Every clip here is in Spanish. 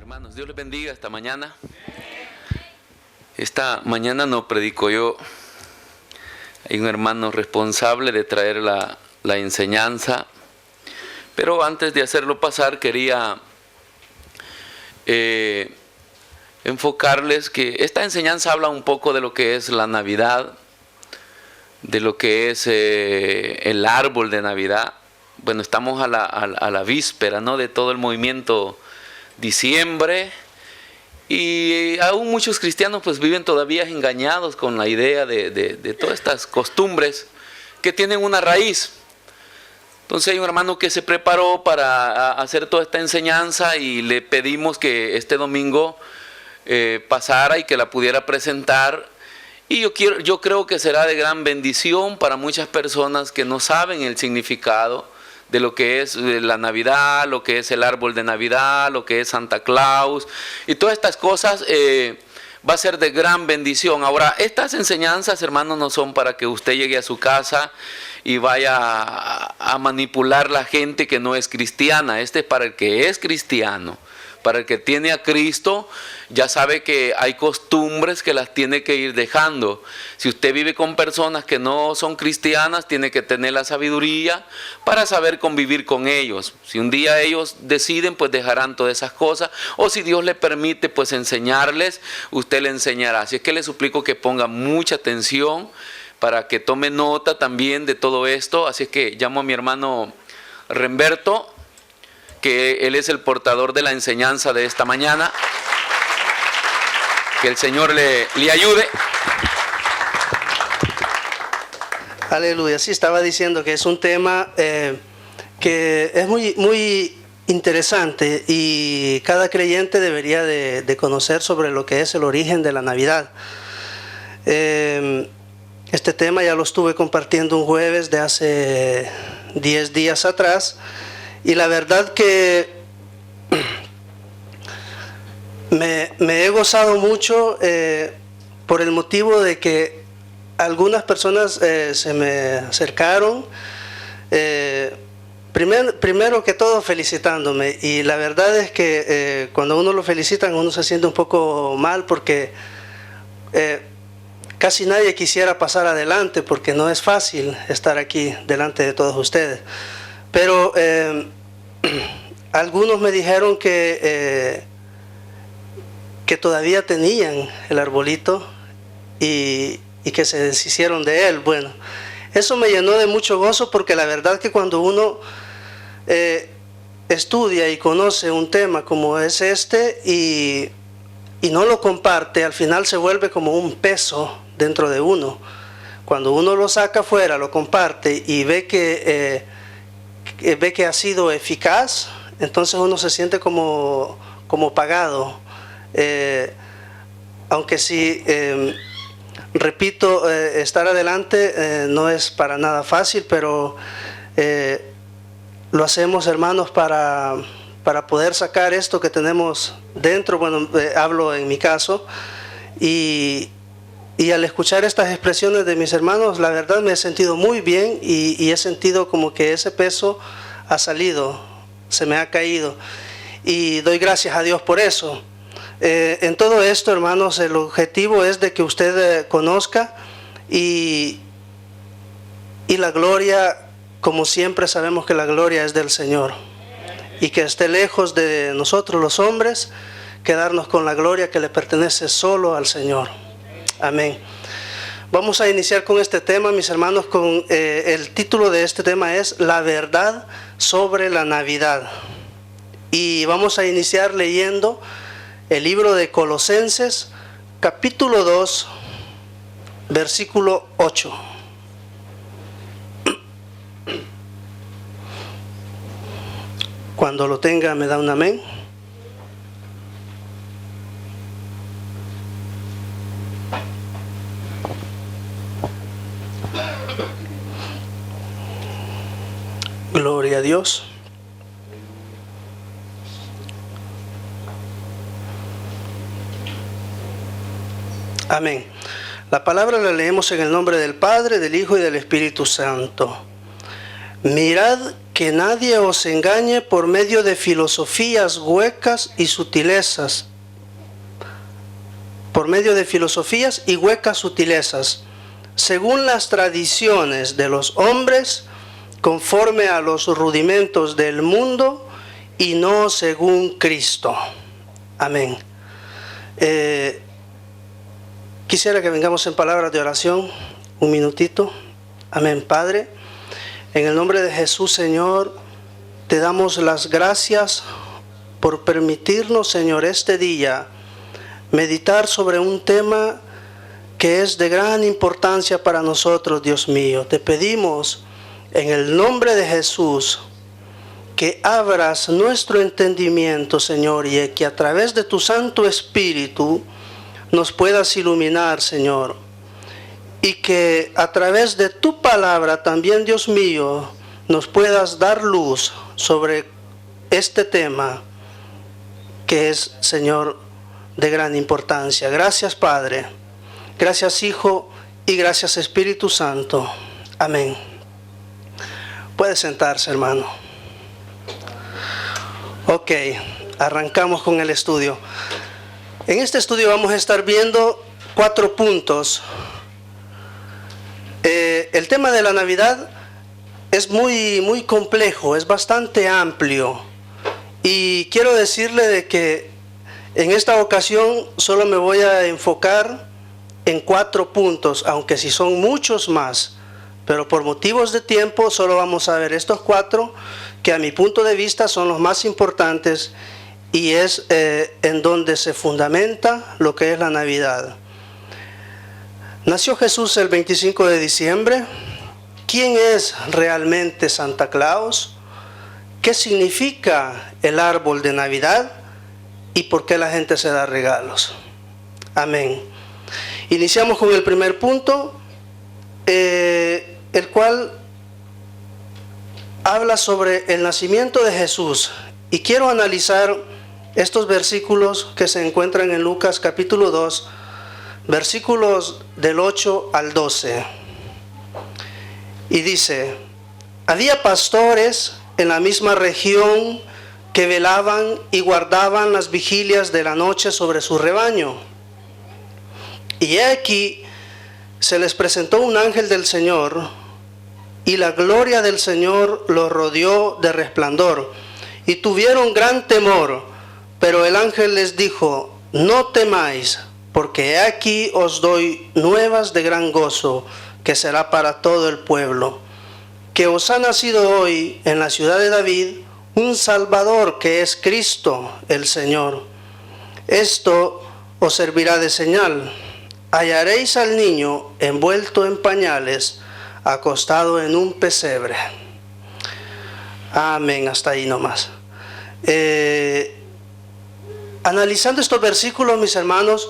Hermanos, Dios les bendiga esta mañana. Esta mañana no predico yo. Hay un hermano responsable de traer la enseñanza. Pero antes de hacerlo pasar, quería enfocarles que esta enseñanza habla un poco de lo que es la Navidad, de lo que es el árbol de Navidad. Bueno, estamos a la víspera, ¿no?, de todo el movimiento diciembre, y aún muchos cristianos pues viven todavía engañados con la idea de todas estas costumbres que tienen una raíz. Entonces hay un hermano que se preparó para hacer toda esta enseñanza y le pedimos que este domingo pasara y que la pudiera presentar. Y yo creo que será de gran bendición para muchas personas que no saben el significado de lo que es la Navidad, lo que es el árbol de Navidad, lo que es Santa Claus y todas estas cosas. Va a ser de gran bendición. Ahora, estas enseñanzas, hermanos, no son para que usted llegue a su casa y vaya a manipular la gente que no es cristiana. Este es para el que es cristiano. Para el que tiene a Cristo, ya sabe que hay costumbres que las tiene que ir dejando. Si usted vive con personas que no son cristianas, tiene que tener la sabiduría para saber convivir con ellos. Si un día ellos deciden, pues dejarán todas esas cosas. O si Dios le permite, pues enseñarles, usted le enseñará. Así es que le suplico que ponga mucha atención para que tome nota también de todo esto. Así es que llamo a mi hermano Remberto, que él es el portador de la enseñanza de esta mañana. Que el Señor le ayude. Aleluya. Sí, estaba diciendo que es un tema que es muy interesante y cada creyente debería de conocer sobre lo que es el origen de la Navidad. Este tema ya lo estuve compartiendo un jueves de hace 10 días atrás. Y la verdad que me he gozado mucho por el motivo de que algunas personas se me acercaron, primero que todo felicitándome. Y la verdad es que cuando uno lo felicitan uno se siente un poco mal porque casi nadie quisiera pasar adelante porque no es fácil estar aquí delante de todos ustedes. Pero algunos me dijeron que todavía tenían el arbolito y que se deshicieron de él. Bueno, eso me llenó de mucho gozo porque la verdad que cuando uno estudia y conoce un tema como es este y no lo comparte, al final se vuelve como un peso dentro de uno. Cuando uno lo saca afuera, lo comparte y ve que ha sido eficaz, entonces uno se siente como pagado. Aunque sí, repito, estar adelante no es para nada fácil, pero lo hacemos, hermanos, para poder sacar esto que tenemos dentro. Bueno, hablo en mi caso, y al escuchar estas expresiones de mis hermanos, la verdad me he sentido muy bien y he sentido como que ese peso ha salido, se me ha caído. Y doy gracias a Dios por eso. En todo esto, hermanos, el objetivo es de que usted conozca y la gloria, como siempre sabemos que la gloria es del Señor. Y que esté lejos de nosotros los hombres, quedarnos con la gloria que le pertenece solo al Señor. Amén. Vamos a iniciar con este tema, mis hermanos, con el título de este tema es La verdad sobre la Navidad. Y vamos a iniciar leyendo el libro de Colosenses, capítulo 2, versículo 8. Cuando lo tenga, me da un amén. Gloria a Dios. Amén. La palabra la leemos en el nombre del Padre, del Hijo y del Espíritu Santo. Mirad que nadie os engañe por medio de filosofías huecas y sutilezas. Por medio de filosofías y huecas sutilezas, según las tradiciones de los hombres, conforme a los rudimentos del mundo y no según Cristo. Amén. Quisiera que vengamos en palabras de oración, un minutito. Amén, Padre. En el nombre de Jesús, Señor, te damos las gracias por permitirnos, Señor, este día meditar sobre un tema que es de gran importancia para nosotros, Dios mío. Te pedimos en el nombre de Jesús que abras nuestro entendimiento, Señor, y que a través de tu Santo Espíritu nos puedas iluminar, Señor. Y que a través de tu palabra también, Dios mío, nos puedas dar luz sobre este tema que es, Señor, de gran importancia. Gracias, Padre. Gracias, Hijo, y gracias, Espíritu Santo. Amén. Puede sentarse, hermano. Ok, arrancamos con el estudio. En este estudio vamos a estar viendo 4 puntos. El tema de la Navidad es muy complejo, es bastante amplio. Y quiero decirle de que en esta ocasión solo me voy a enfocar en 4 puntos, aunque si son muchos más. Pero por motivos de tiempo solo vamos a ver estos 4, que a mi punto de vista son los más importantes y es en donde se fundamenta lo que es la Navidad. Nació Jesús el 25 de diciembre. ¿Quién es realmente Santa Claus? ¿Qué significa el árbol de Navidad? ¿Y por qué la gente se da regalos? Amén. Iniciamos con el primer punto, el cual habla sobre el nacimiento de Jesús. Y quiero analizar estos versículos que se encuentran en Lucas capítulo 2, versículos del 8 al 12. Y dice: había pastores en la misma región que velaban y guardaban las vigilias de la noche sobre su rebaño. Y he aquí, se les presentó un ángel del Señor, y la gloria del Señor los rodeó de resplandor, y tuvieron gran temor. Pero el ángel les dijo: no temáis, porque he aquí os doy nuevas de gran gozo, que será para todo el pueblo, que os ha nacido hoy en la ciudad de David un Salvador, que es Cristo el Señor. Esto os servirá de señal: hallaréis al niño envuelto en pañales, acostado en un pesebre. Amén, hasta ahí nomás. Analizando estos versículos, mis hermanos,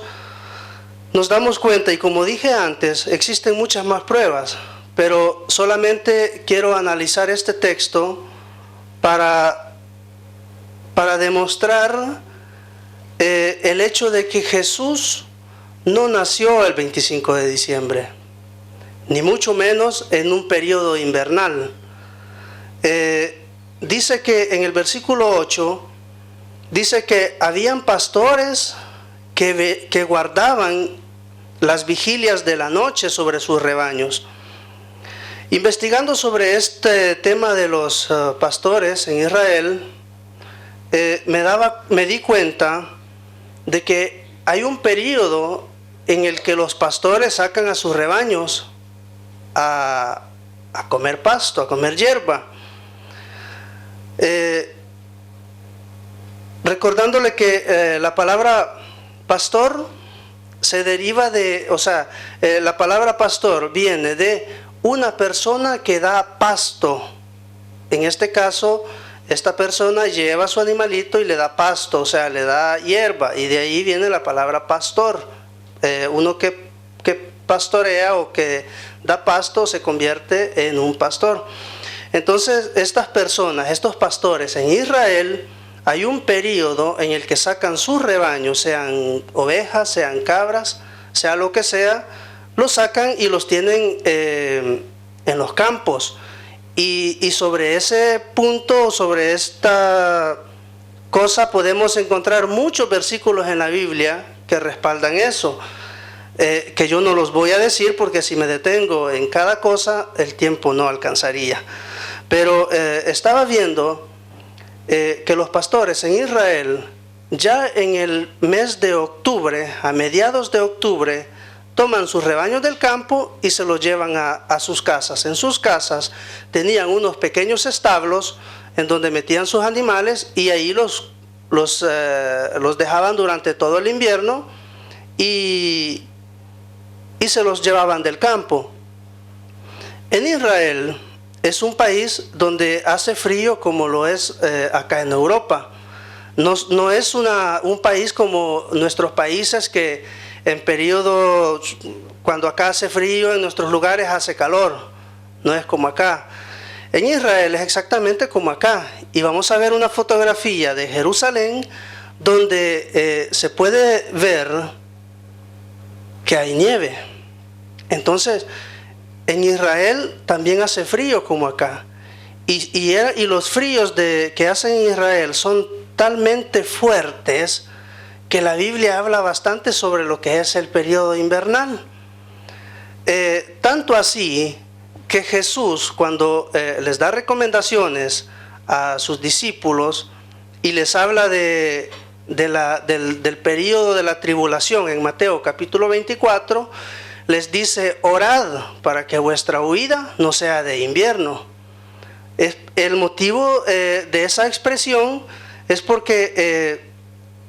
nos damos cuenta, y como dije antes, existen muchas más pruebas, pero solamente quiero analizar este texto para demostrar el hecho de que Jesús no nació el 25 de diciembre, ni mucho menos en un periodo invernal. Dice que en el versículo 8, dice que habían pastores que guardaban las vigilias de la noche sobre sus rebaños. Investigando sobre este tema de los pastores en Israel, me di cuenta de que hay un periodo en el que los pastores sacan a sus rebaños a comer pasto, a comer hierba. Recordándole que la palabra pastor se deriva de, la palabra pastor viene de una persona que da pasto. En este caso, esta persona lleva a su animalito y le da pasto, o sea, le da hierba, y de ahí viene la palabra pastor. Uno que pastorea o que da pasto se convierte en un pastor. Entonces, estas personas, estos pastores en Israel, hay un periodo en el que sacan sus rebaños, sean ovejas, sean cabras, sea lo que sea, los sacan y los tienen en los campos. Y sobre ese punto, sobre esta cosa, podemos encontrar muchos versículos en la Biblia que respaldan eso, que yo no los voy a decir porque si me detengo en cada cosa, el tiempo no alcanzaría. Pero estaba viendo que los pastores en Israel, ya en el mes de octubre, a mediados de octubre, toman sus rebaños del campo y se los llevan a sus casas. En sus casas tenían unos pequeños establos en donde metían sus animales y ahí los dejaban durante todo el invierno y se los llevaban del campo. En Israel es un país donde hace frío como lo es acá en Europa. No es un país como nuestros países que en periodo, cuando acá hace frío, en nuestros lugares hace calor. No es como acá. En Israel es exactamente como acá. Y vamos a ver una fotografía de Jerusalén donde se puede ver que hay nieve. Entonces, en Israel también hace frío como acá. Y los fríos que hacen en Israel son talmente fuertes que la Biblia habla bastante sobre lo que es el periodo invernal. Tanto así que Jesús, cuando les da recomendaciones a sus discípulos y les habla del periodo de la tribulación en Mateo capítulo 24, les dice: orad para que vuestra huida no sea de invierno. El motivo de esa expresión es porque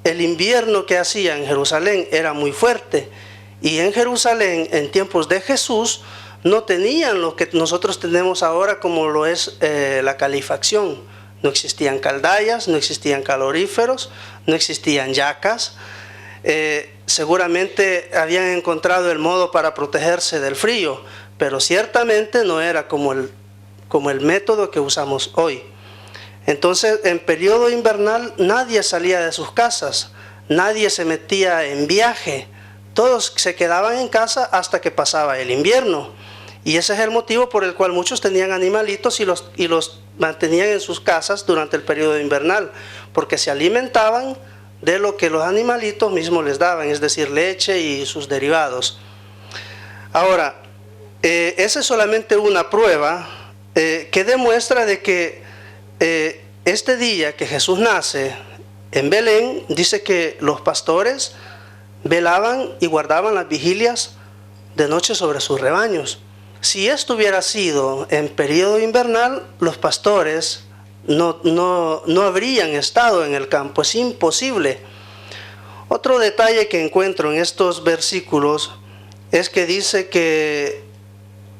el invierno que hacía en Jerusalén era muy fuerte, y en Jerusalén en tiempos de Jesús no tenían lo que nosotros tenemos ahora como lo es la calefacción. No existían caldayas, no existían caloríferos, no existían yacas. Seguramente habían encontrado el modo para protegerse del frío, pero ciertamente no era como el método que usamos hoy. Entonces, en periodo invernal nadie salía de sus casas, nadie se metía en viaje, todos se quedaban en casa hasta que pasaba el invierno. Y ese es el motivo por el cual muchos tenían animalitos y los mantenían en sus casas durante el periodo invernal, porque se alimentaban de lo que los animalitos mismos les daban, es decir, leche y sus derivados. Ahora, esa es solamente una prueba que demuestra de que este día que Jesús nace en Belén, dice que los pastores velaban y guardaban las vigilias de noche sobre sus rebaños. Si esto hubiera sido en periodo invernal, los pastores no habrían estado en el campo, es imposible. Otro detalle que encuentro en estos versículos es que dice que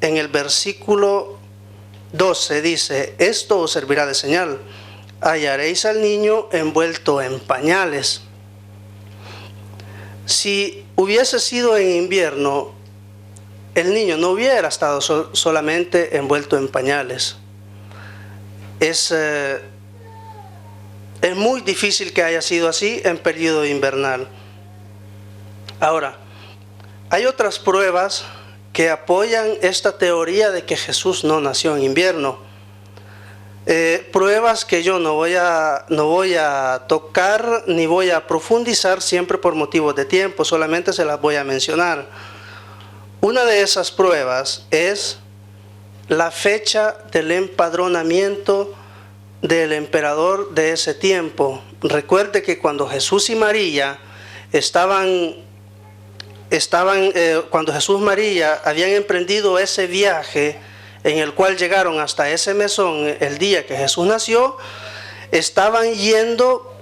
en el versículo 12 dice: esto os servirá de señal, hallaréis al niño envuelto en pañales. Si hubiese sido en invierno, el niño no hubiera estado solamente envuelto en pañales. Es muy difícil que haya sido así en periodo invernal. Ahora, hay otras pruebas que apoyan esta teoría de que Jesús no nació en invierno. Pruebas que yo no voy a tocar ni voy a profundizar, siempre por motivos de tiempo, solamente se las voy a mencionar. Una de esas pruebas es la fecha del empadronamiento del emperador de ese tiempo. Recuerde que cuando Jesús y María cuando Jesús y María habían emprendido ese viaje en el cual llegaron hasta ese mesón el día que Jesús nació, estaban yendo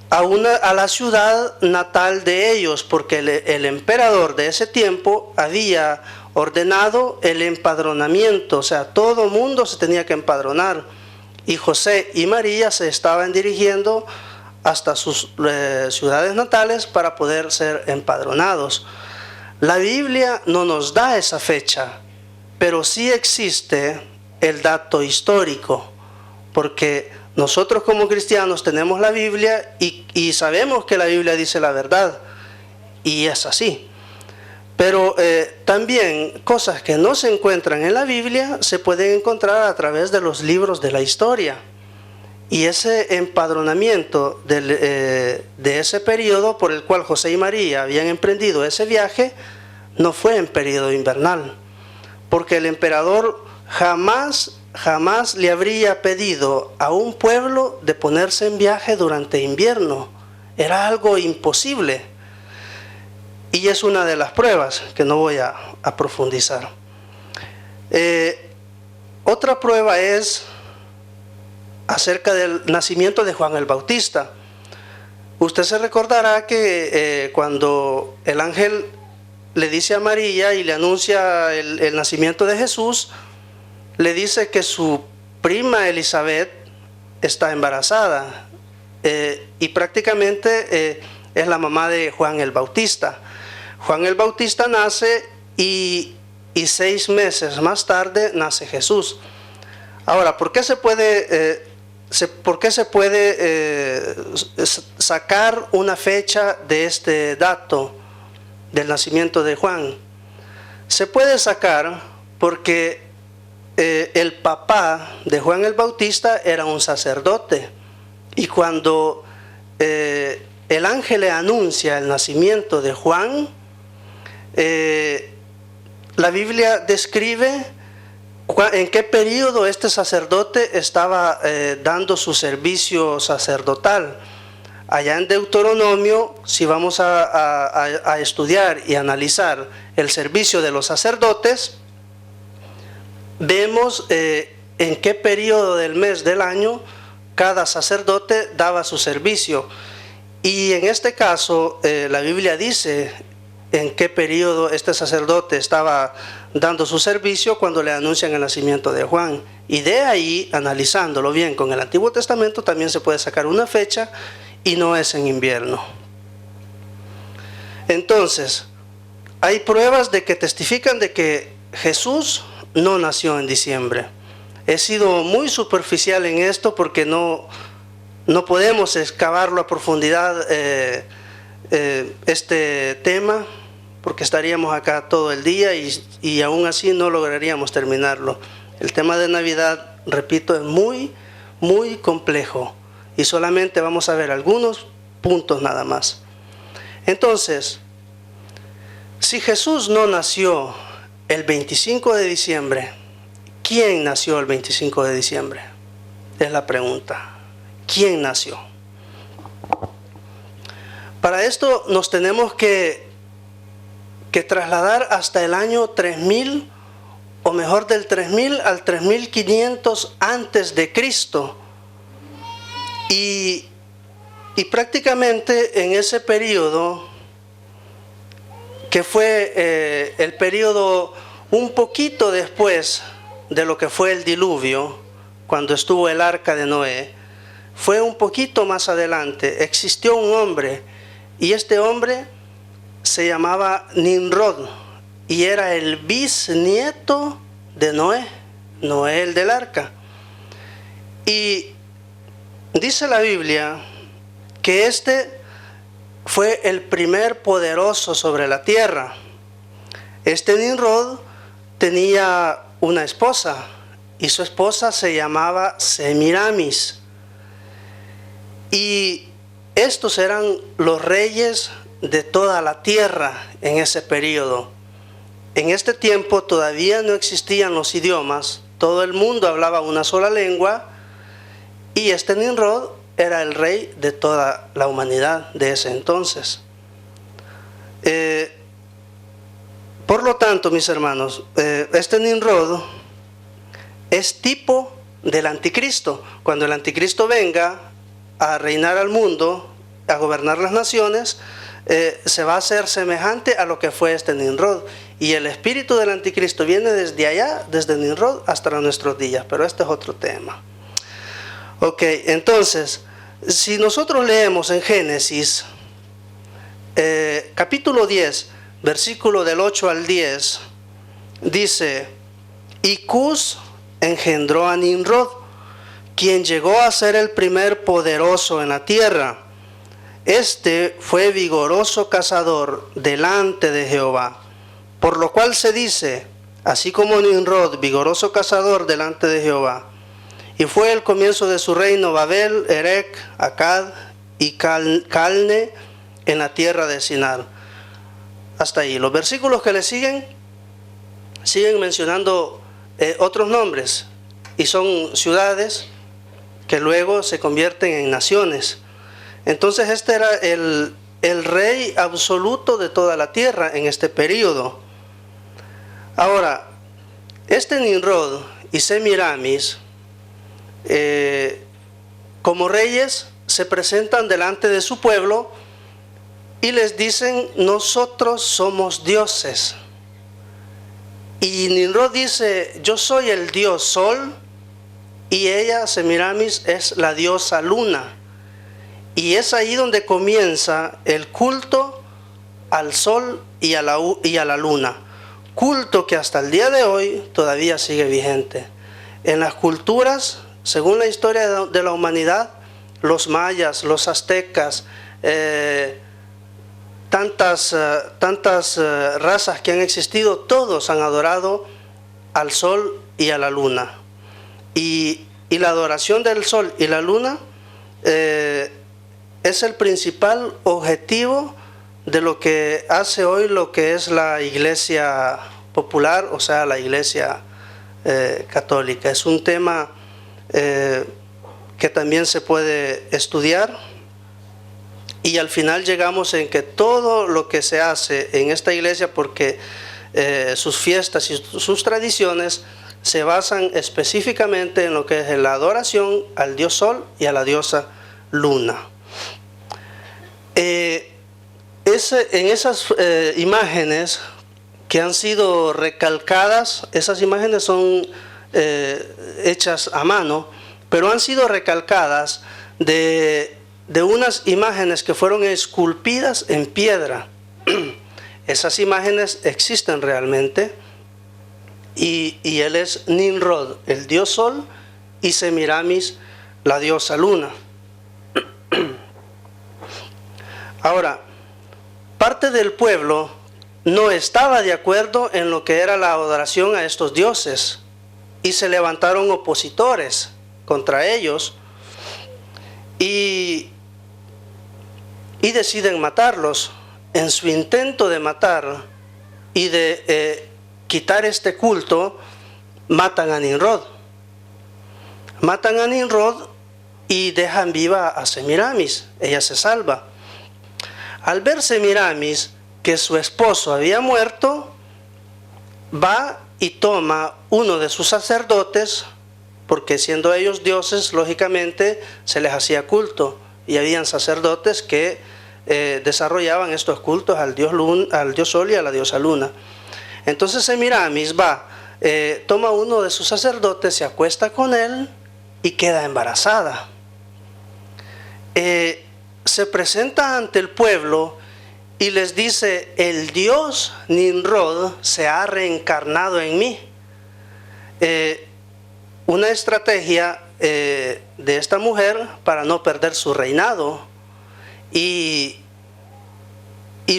a la ciudad natal de ellos, porque el emperador de ese tiempo había ordenado el empadronamiento, o sea, todo mundo se tenía que empadronar, y José y María se estaban dirigiendo hasta sus ciudades natales para poder ser empadronados. La Biblia no nos da esa fecha, pero sí existe el dato histórico, porque nosotros como cristianos tenemos la Biblia y sabemos que la Biblia dice la verdad, y es así. Pero también cosas que no se encuentran en la Biblia se pueden encontrar a través de los libros de la historia. Y ese empadronamiento de ese periodo por el cual José y María habían emprendido ese viaje no fue en periodo invernal, porque el emperador jamás le habría pedido a un pueblo de ponerse en viaje durante invierno. Era algo imposible. Y es una de las pruebas que no voy a profundizar. Otra prueba es acerca del nacimiento de Juan el Bautista. Usted se recordará que cuando el ángel le dice a María y le anuncia el nacimiento de Jesús, le dice que su prima Elizabeth está embarazada y prácticamente es la mamá de Juan el Bautista. Juan el Bautista nace y 6 meses más tarde nace Jesús. Ahora, ¿por qué se puede sacar una fecha de este dato del nacimiento de Juan? Se puede sacar porque el papá de Juan el Bautista era un sacerdote, y cuando el ángel le anuncia el nacimiento de Juan, la Biblia describe en qué periodo este sacerdote estaba dando su servicio sacerdotal. Allá en Deuteronomio, si vamos a estudiar y analizar el servicio de los sacerdotes, vemos en qué periodo del mes del año cada sacerdote daba su servicio. Y en este caso, la Biblia dice en qué periodo este sacerdote estaba dando su servicio cuando le anuncian el nacimiento de Juan. Y de ahí, analizándolo bien con el Antiguo Testamento, también se puede sacar una fecha, y no es en invierno. Entonces, hay pruebas de que testifican de que Jesús no nació en diciembre. He sido muy superficial en esto porque no podemos excavarlo a profundidad este tema, porque estaríamos acá todo el día y aún así no lograríamos terminarlo. El tema de Navidad, repito, es muy, muy complejo y solamente vamos a ver algunos puntos nada más. Entonces, si Jesús no nació el 25 de diciembre, ¿quién nació el 25 de diciembre? Es la pregunta. ¿Quién nació? Para esto nos tenemos que trasladar hasta el año 3000, o mejor del 3000 al 3500 antes de Cristo. Y prácticamente en ese periodo, que fue el periodo un poquito después de lo que fue el diluvio, cuando estuvo el arca de Noé, fue un poquito más adelante, existió un hombre, y este hombre se llamaba Nimrod, y era el bisnieto de Noé el del arca. Y dice la Biblia que este fue el primer poderoso sobre la tierra. Este Nimrod tenía una esposa, y su esposa se llamaba Semiramis. Y estos eran los reyes de toda la tierra en ese periodo. En este tiempo todavía no existían los idiomas, todo el mundo hablaba una sola lengua, y este Nimrod era el rey de toda la humanidad de ese entonces. Por lo tanto, mis hermanos, este Nimrod es tipo del anticristo. Cuando el anticristo venga a reinar al mundo, a gobernar las naciones, se va a hacer semejante a lo que fue este Nimrod. Y el espíritu del anticristo viene desde allá, desde Nimrod hasta nuestros días. Pero este es otro tema. Ok, entonces, si nosotros leemos en Génesis, capítulo 10, versículo del 8 al 10, dice: y Cus engendró a Nimrod, quien llegó a ser el primer poderoso en la tierra. Este fue vigoroso cazador delante de Jehová. Por lo cual se dice, así como Nimrod, vigoroso cazador delante de Jehová, y fue el comienzo de su reino Babel, Erec, Accad y Calne en la tierra de Sinar. Hasta ahí. Los versículos que le siguen mencionando otros nombres, y son ciudades que luego se convierten en naciones. Entonces este era el rey absoluto de toda la tierra en este periodo. Ahora, este Nimrod y Semiramis, como reyes, se presentan delante de su pueblo y les dicen, nosotros somos dioses. Y Nimrod dice, yo soy el dios Sol, y ella, Semiramis, es la diosa Luna. Y es ahí donde comienza el culto al Sol y a la Luna. Culto que hasta el día de hoy todavía sigue vigente. En las culturas, según la historia de la humanidad, los mayas, los aztecas, tantas razas que han existido, todos han adorado al Sol y a la Luna. Y la adoración del Sol y la Luna es el principal objetivo de lo que hace hoy lo que es la iglesia popular, o sea, la iglesia católica. Es un tema que también se puede estudiar, y al final llegamos en que todo lo que se hace en esta iglesia, porque sus fiestas y sus tradiciones se basan específicamente en lo que es la adoración al dios Sol y a la diosa Luna. En esas imágenes que han sido recalcadas, esas imágenes son hechas a mano, pero han sido recalcadas de unas imágenes que fueron esculpidas en piedra. Esas imágenes existen realmente, y él es Nimrod, el dios Sol, y Semiramis, la diosa Luna. Ahora, parte del pueblo no estaba de acuerdo en lo que era la adoración a estos dioses, y se levantaron opositores contra ellos, y deciden matarlos. En su intento de matar y de quitar este culto, matan a Nimrod. Matan a Nimrod y dejan viva a Semiramis. Ella se salva. Al ver Semiramis que su esposo había muerto, va y toma uno de sus sacerdotes, porque siendo ellos dioses, lógicamente se les hacía culto, y habían sacerdotes que desarrollaban estos cultos al dios Sol y a la diosa Luna. Entonces Semiramis va, toma uno de sus sacerdotes, se acuesta con él y queda embarazada. Se presenta ante el pueblo y les dice, el dios Nimrod se ha reencarnado en mí. Una estrategia de esta mujer para no perder su reinado, y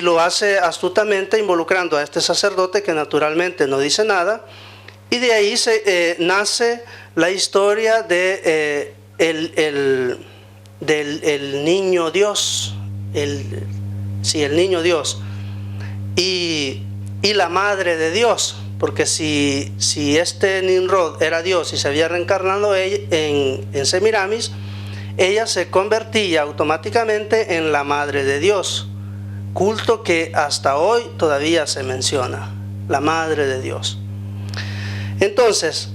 lo hace astutamente involucrando a este sacerdote, que naturalmente no dice nada, y de ahí nace la historia de del niño Dios, el niño Dios, y la madre de Dios, porque si este Nimrod era Dios y se había reencarnado en Semiramis, ella se convertía automáticamente en la madre de Dios, culto que hasta hoy todavía se menciona, la madre de Dios. Entonces,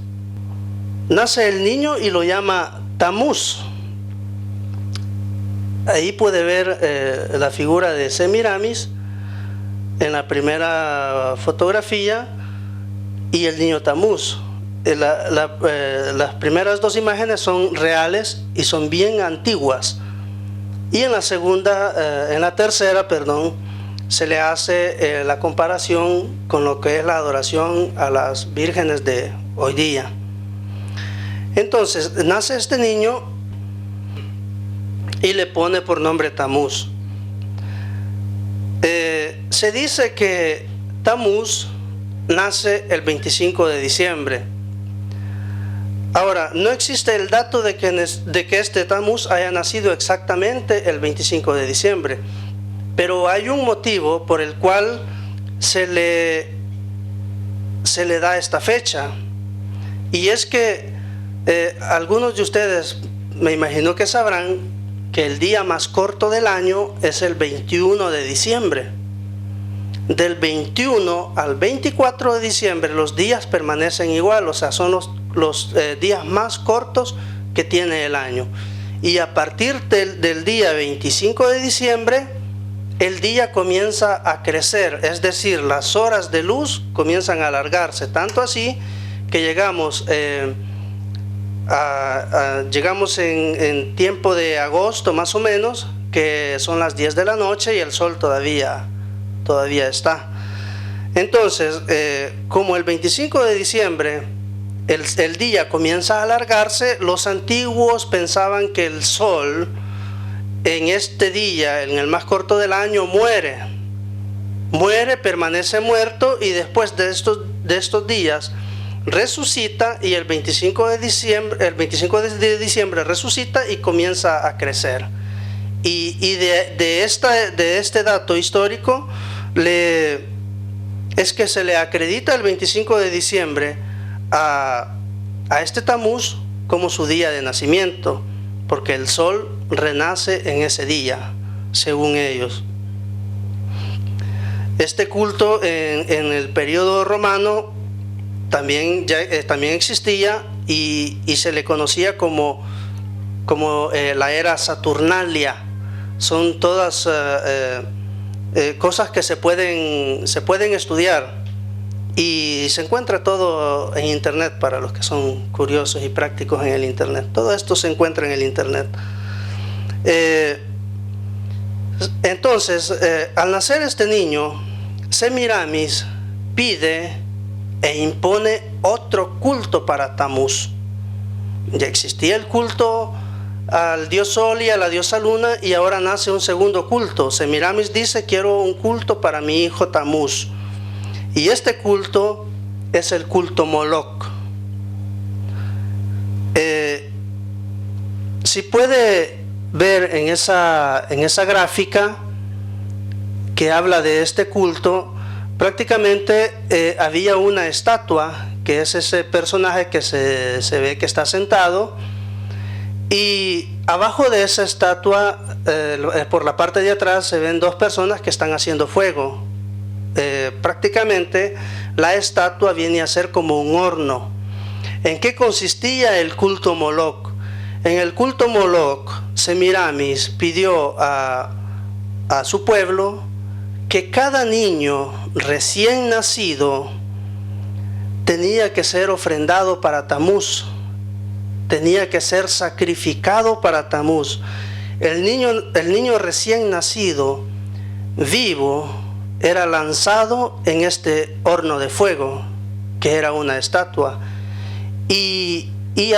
nace el niño y lo llama Tamuz. Ahí puede ver la figura de Semiramis en la primera fotografía y el niño Tamuz. Las primeras dos imágenes son reales y son bien antiguas, y en la tercera, se le hace la comparación con lo que es la adoración a las vírgenes de hoy día. Entonces nace este niño y le pone por nombre Tamuz. Se dice que Tamuz nace el 25 de diciembre. Ahora, no existe el dato de que este Tamuz haya nacido exactamente el 25 de diciembre, pero hay un motivo por el cual se le da esta fecha, y es que algunos de ustedes me imagino que sabrán que el día más corto del año es el 21 de diciembre. Del 21 al 24 de diciembre los días permanecen igual, o sea, son los días más cortos que tiene el año. Y a partir del día 25 de diciembre, el día comienza a crecer, es decir, las horas de luz comienzan a alargarse, tanto así que llegamos en tiempo de agosto más o menos, que son las 10 de la noche y el sol todavía está. Entonces, como el 25 de diciembre el día comienza a alargarse, los antiguos pensaban que el sol en este día, en el más corto del año, muere, permanece muerto, y después de estos días resucita, y el 25 de diciembre resucita y comienza a crecer. Y de este dato histórico es que se le acredita el 25 de diciembre a este Tamuz como su día de nacimiento, porque el sol renace en ese día, según ellos. Este culto en el periodo romano también existía, y se le conocía como la era Saturnalia. Son todas cosas que se pueden estudiar, y se encuentra todo en internet para los que son curiosos y prácticos en el internet. Todo esto se encuentra en el internet. Entonces, al nacer este niño, Semiramis pide e impone otro culto para Tamuz. Ya existía el culto al dios Sol y a la diosa Luna, y ahora nace un segundo culto. Semiramis dice: quiero un culto para mi hijo Tamuz. Y este culto es el culto Moloch. Si puede ver en esa gráfica que habla de este culto, prácticamente había una estatua, que es ese personaje que se ve que está sentado, y abajo de esa estatua, por la parte de atrás, se ven dos personas que están haciendo fuego. Prácticamente la estatua viene a ser como un horno. ¿En qué consistía el culto Moloch? En el culto Moloch, Semiramis pidió a su pueblo que cada niño recién nacido tenía que ser ofrendado para Tamuz, tenía que ser sacrificado para Tamuz. El niño recién nacido, vivo, era lanzado en este horno de fuego, que era una estatua, y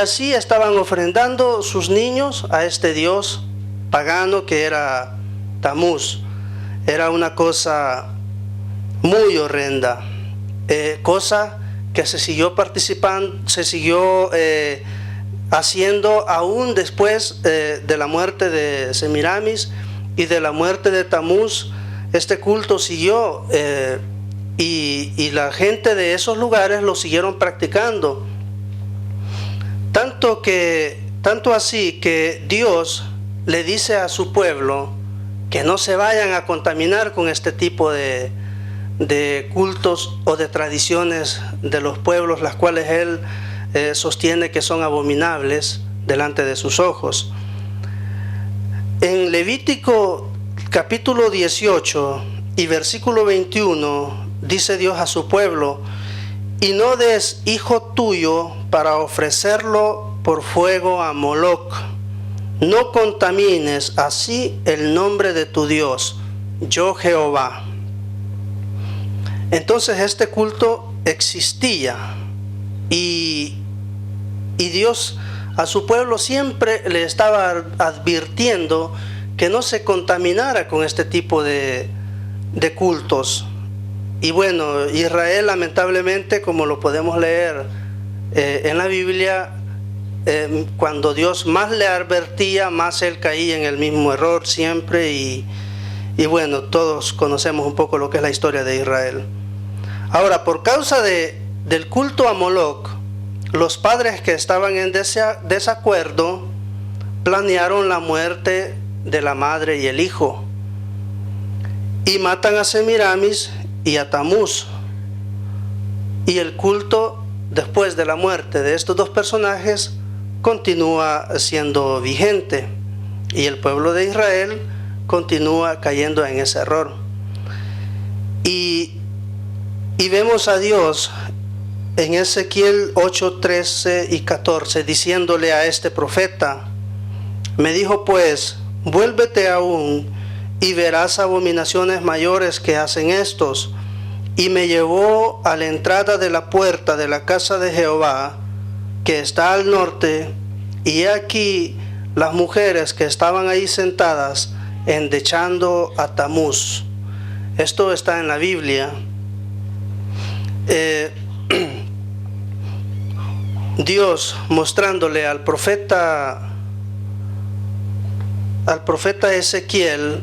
así estaban ofrendando sus niños a este dios pagano que era Tamuz. Era una cosa muy horrenda, cosa que se siguió haciendo aún después de la muerte de Semiramis y de la muerte de Tamuz. Este culto siguió, y la gente de esos lugares lo siguieron practicando, tanto así que Dios le dice a su pueblo que no se vayan a contaminar con este tipo de cultos o de tradiciones de los pueblos, las cuales él sostiene que son abominables delante de sus ojos. En Levítico capítulo 18 y versículo 21 dice Dios a su pueblo: y no des hijo tuyo para ofrecerlo por fuego a Moloch, no contamines así el nombre de tu Dios, yo Jehová. Entonces este culto existía, y Dios a su pueblo siempre le estaba advirtiendo que no se contaminara con este tipo de cultos. y bueno, Israel lamentablemente, como lo podemos leer en la Biblia, cuando Dios más le advertía, más él caía en el mismo error siempre, y bueno, todos conocemos un poco lo que es la historia de Israel. Ahora, por causa del culto a Moloc, los padres que estaban en desacuerdo planearon la muerte de la madre y el hijo, y matan a Semiramis y a Tamuz. Y el culto, después de la muerte de estos dos personajes, continúa siendo vigente, y el pueblo de Israel continúa cayendo en ese error. Y vemos a Dios en Ezequiel 8, 13 y 14 diciéndole a este profeta: me dijo pues, vuélvete aún y verás abominaciones mayores que hacen estos. Y me llevó a la entrada de la puerta de la casa de Jehová, que está al norte, y he aquí las mujeres que estaban ahí sentadas endechando a Tamuz. Esto está en la Biblia. Dios mostrándole al profeta Ezequiel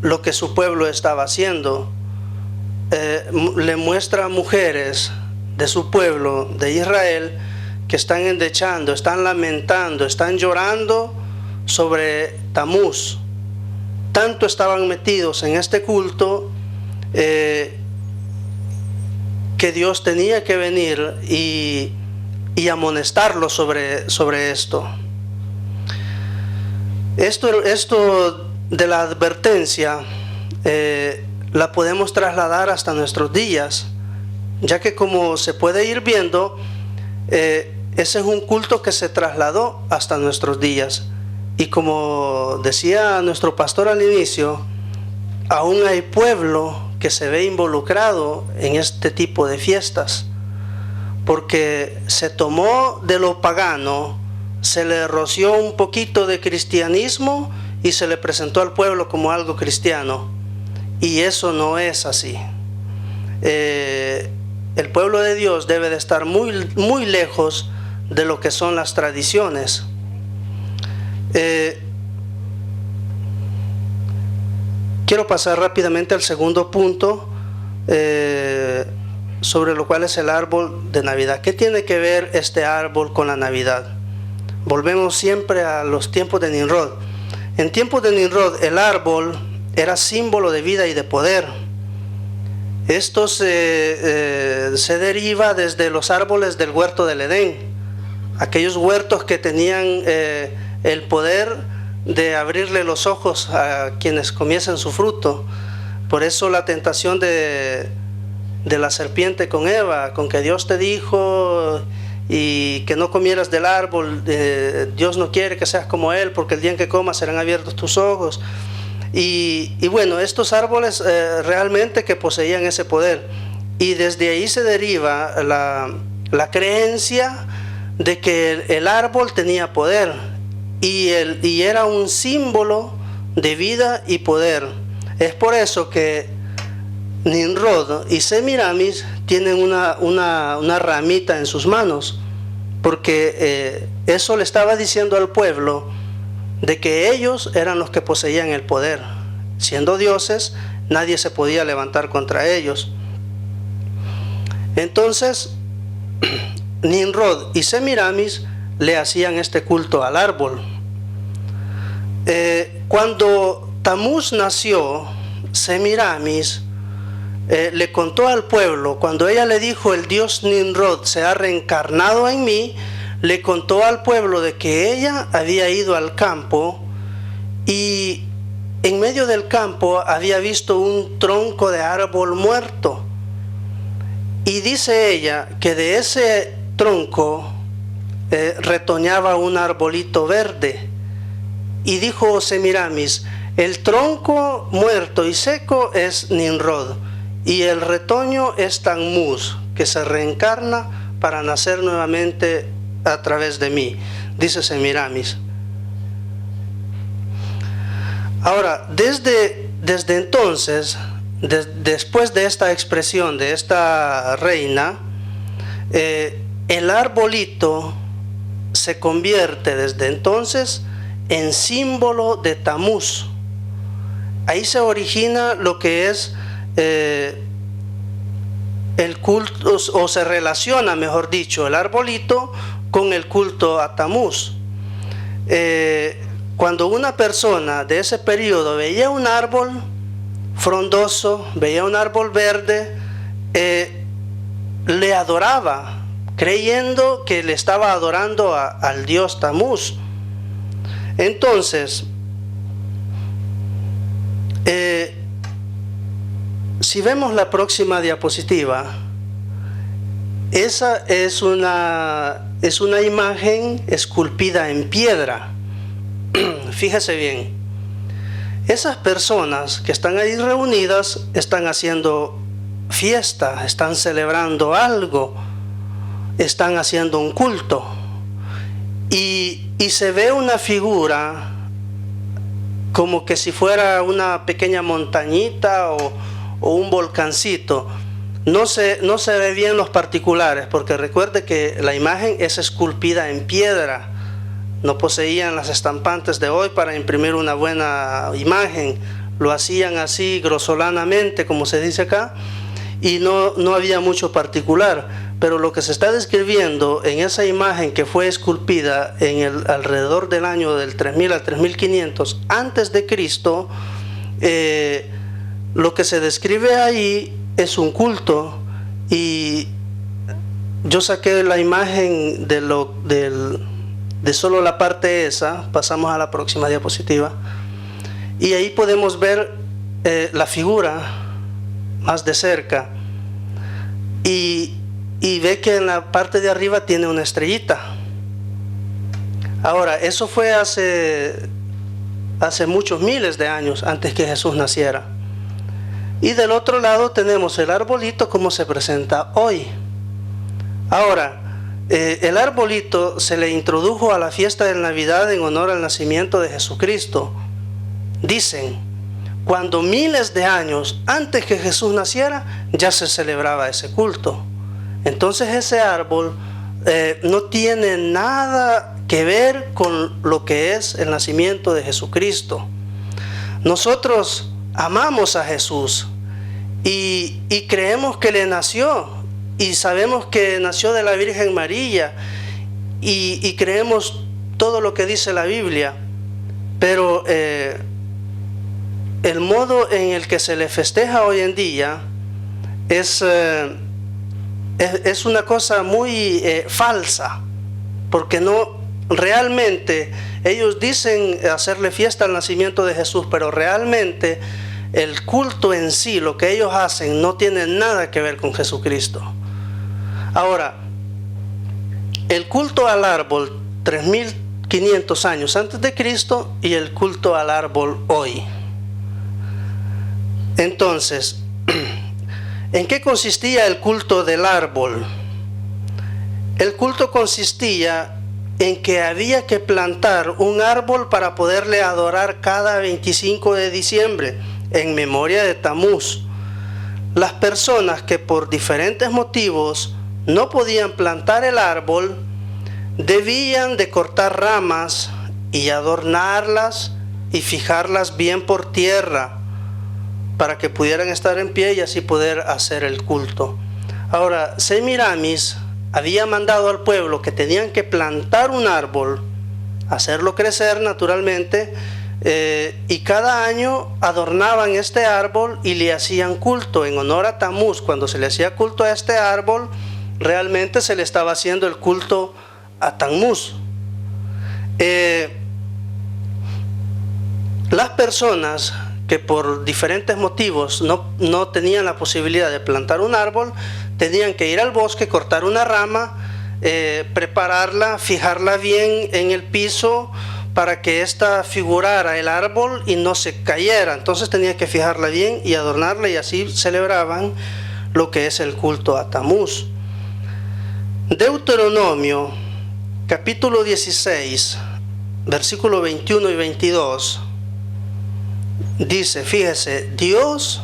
lo que su pueblo estaba haciendo. Le muestra a mujeres de su pueblo, de Israel, que están endechando, están lamentando, están llorando sobre Tamuz. Tanto estaban metidos en este culto que Dios tenía que venir y amonestarlos sobre esto. Esto de la advertencia la podemos trasladar hasta nuestros días, ya que, como se puede ir viendo, ese es un culto que se trasladó hasta nuestros días. Y como decía nuestro pastor al inicio, aún hay pueblo que se ve involucrado en este tipo de fiestas, porque se tomó de lo pagano, se le roció un poquito de cristianismo y se le presentó al pueblo como algo cristiano. Y eso no es así. El pueblo de Dios debe de estar muy, muy lejos de lo que son las tradiciones. Quiero pasar rápidamente al segundo punto, sobre lo cual es el árbol de Navidad. ¿Qué tiene que ver este árbol con la Navidad? Volvemos siempre a los tiempos de Nimrod. En tiempos de Nimrod, el árbol era símbolo de vida y de poder. Esto se deriva desde los árboles del huerto del Edén, aquellos huertos que tenían el poder de abrirle los ojos a quienes comiesen su fruto. Por eso la tentación de la serpiente con Eva, con que Dios te dijo y que no comieras del árbol, Dios no quiere que seas como Él, porque el día en que comas serán abiertos tus ojos. Y bueno, estos árboles realmente que poseían ese poder, y desde ahí se deriva la creencia de que el árbol tenía poder y era un símbolo de vida y poder. Es por eso que Nimrod y Semiramis tienen una ramita en sus manos, porque eso le estaba diciendo al pueblo de que ellos eran los que poseían el poder. Siendo dioses, nadie se podía levantar contra ellos. Entonces, Nimrod y Semiramis le hacían este culto al árbol. Cuando Tamuz nació, Semiramis le contó al pueblo, cuando ella le dijo: el dios Nimrod se ha reencarnado en mí, le contó al pueblo de que ella había ido al campo y en medio del campo había visto un tronco de árbol muerto. Y dice ella que de ese tronco retoñaba un arbolito verde. Y dijo Semiramis: el tronco muerto y seco es Nimrod, y el retoño es Tamuz, que se reencarna para nacer nuevamente a través de mí, dice Semiramis. Ahora, desde entonces, después de esta expresión de esta reina, el arbolito se convierte desde entonces en símbolo de Tamuz. Ahí se origina lo que es el culto, o se relaciona, mejor dicho, el arbolito con el culto a Tamuz. Cuando una persona de ese periodo veía un árbol frondoso, veía un árbol verde, le adoraba, creyendo que le estaba adorando al dios Tamuz. Entonces, si vemos la próxima diapositiva, esa es una imagen esculpida en piedra. Fíjese bien, esas personas que están ahí reunidas están haciendo fiesta, están celebrando algo, están haciendo un culto, y se ve una figura como que si fuera una pequeña montañita o un volcancito. No se ve bien los particulares, porque recuerde que la imagen es esculpida en piedra. No poseían las estampantes de hoy para imprimir una buena imagen. Lo hacían así grosolanamente, como se dice acá, y no había mucho particular. Pero lo que se está describiendo en esa imagen, que fue esculpida alrededor del año del 3000 al 3500 antes de Cristo, lo que se describe ahí es un culto. Y yo saqué la imagen de solo la parte esa. Pasamos a la próxima diapositiva, y ahí podemos ver la figura más de cerca, y ve que en la parte de arriba tiene una estrellita. Ahora, eso fue hace muchos miles de años antes que Jesús naciera. Y del otro lado tenemos el arbolito como se presenta hoy. Ahora, el arbolito se le introdujo a la fiesta de Navidad en honor al nacimiento de Jesucristo. Dicen, cuando miles de años antes que Jesús naciera, ya se celebraba ese culto. Entonces ese árbol no tiene nada que ver con lo que es el nacimiento de Jesucristo. Nosotros amamos a Jesús y creemos que le nació, y sabemos que nació de la Virgen María, y creemos todo lo que dice la Biblia, pero el modo en el que se le festeja hoy en día es una cosa muy falsa, porque no realmente ellos dicen hacerle fiesta al nacimiento de Jesús, pero realmente el culto en sí, lo que ellos hacen, no tiene nada que ver con Jesucristo. Ahora, el culto al árbol 3500 años antes de Cristo y el culto al árbol hoy. Entonces, ¿en qué consistía el culto del árbol? El culto consistía en que había que plantar un árbol para poderle adorar cada 25 de diciembre en memoria de Tamuz. Las personas que por diferentes motivos no podían plantar el árbol debían de cortar ramas y adornarlas y fijarlas bien por tierra para que pudieran estar en pie y así poder hacer el culto. Ahora, Semiramis había mandado al pueblo que tenían que plantar un árbol, hacerlo crecer naturalmente, y cada año adornaban este árbol y le hacían culto en honor a Tamuz. Cuando se le hacía culto a este árbol, realmente se le estaba haciendo el culto a Tamuz. Las personas que por diferentes motivos no tenían la posibilidad de plantar un árbol, tenían que ir al bosque, cortar una rama, prepararla, fijarla bien en el piso para que ésta figurara el árbol y no se cayera. Entonces tenía que fijarla bien y adornarla, y así celebraban lo que es el culto a Tamuz. Deuteronomio capítulo 16, versículo 21 y 22 dice, fíjese, Dios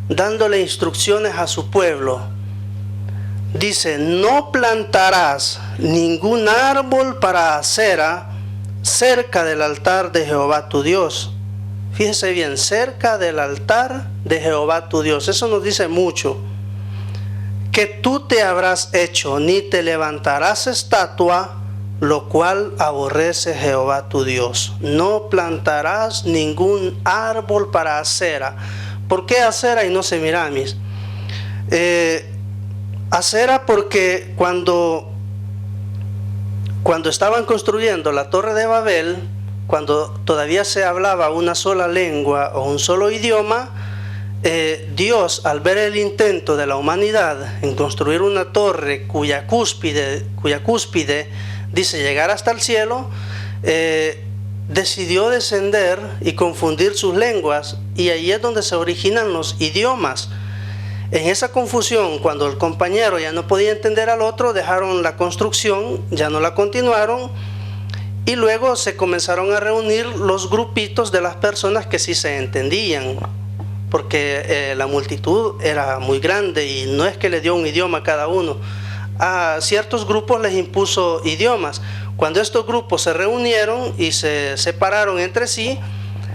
dándole instrucciones a su pueblo. Dice, no plantarás ningún árbol para acera cerca del altar de Jehová tu Dios. Fíjese bien, cerca del altar de Jehová tu Dios. Eso nos dice mucho. Que tú te habrás hecho, ni te levantarás estatua, lo cual aborrece Jehová tu Dios. No plantarás ningún árbol para acera. ¿Por qué acera y no semiramis? Acera porque cuando estaban construyendo la Torre de Babel, cuando todavía se hablaba una sola lengua o un solo idioma, Dios, al ver el intento de la humanidad en construir una torre cuya cúspide dice llegar hasta el cielo, decidió descender y confundir sus lenguas, y ahí es donde se originan los idiomas. En esa confusión, cuando el compañero ya no podía entender al otro, dejaron la construcción, ya no la continuaron, y luego se comenzaron a reunir los grupitos de las personas que sí se entendían, porque la multitud era muy grande y no es que le dio un idioma a cada uno. A ciertos grupos les impuso idiomas. Cuando estos grupos se reunieron y se separaron entre sí,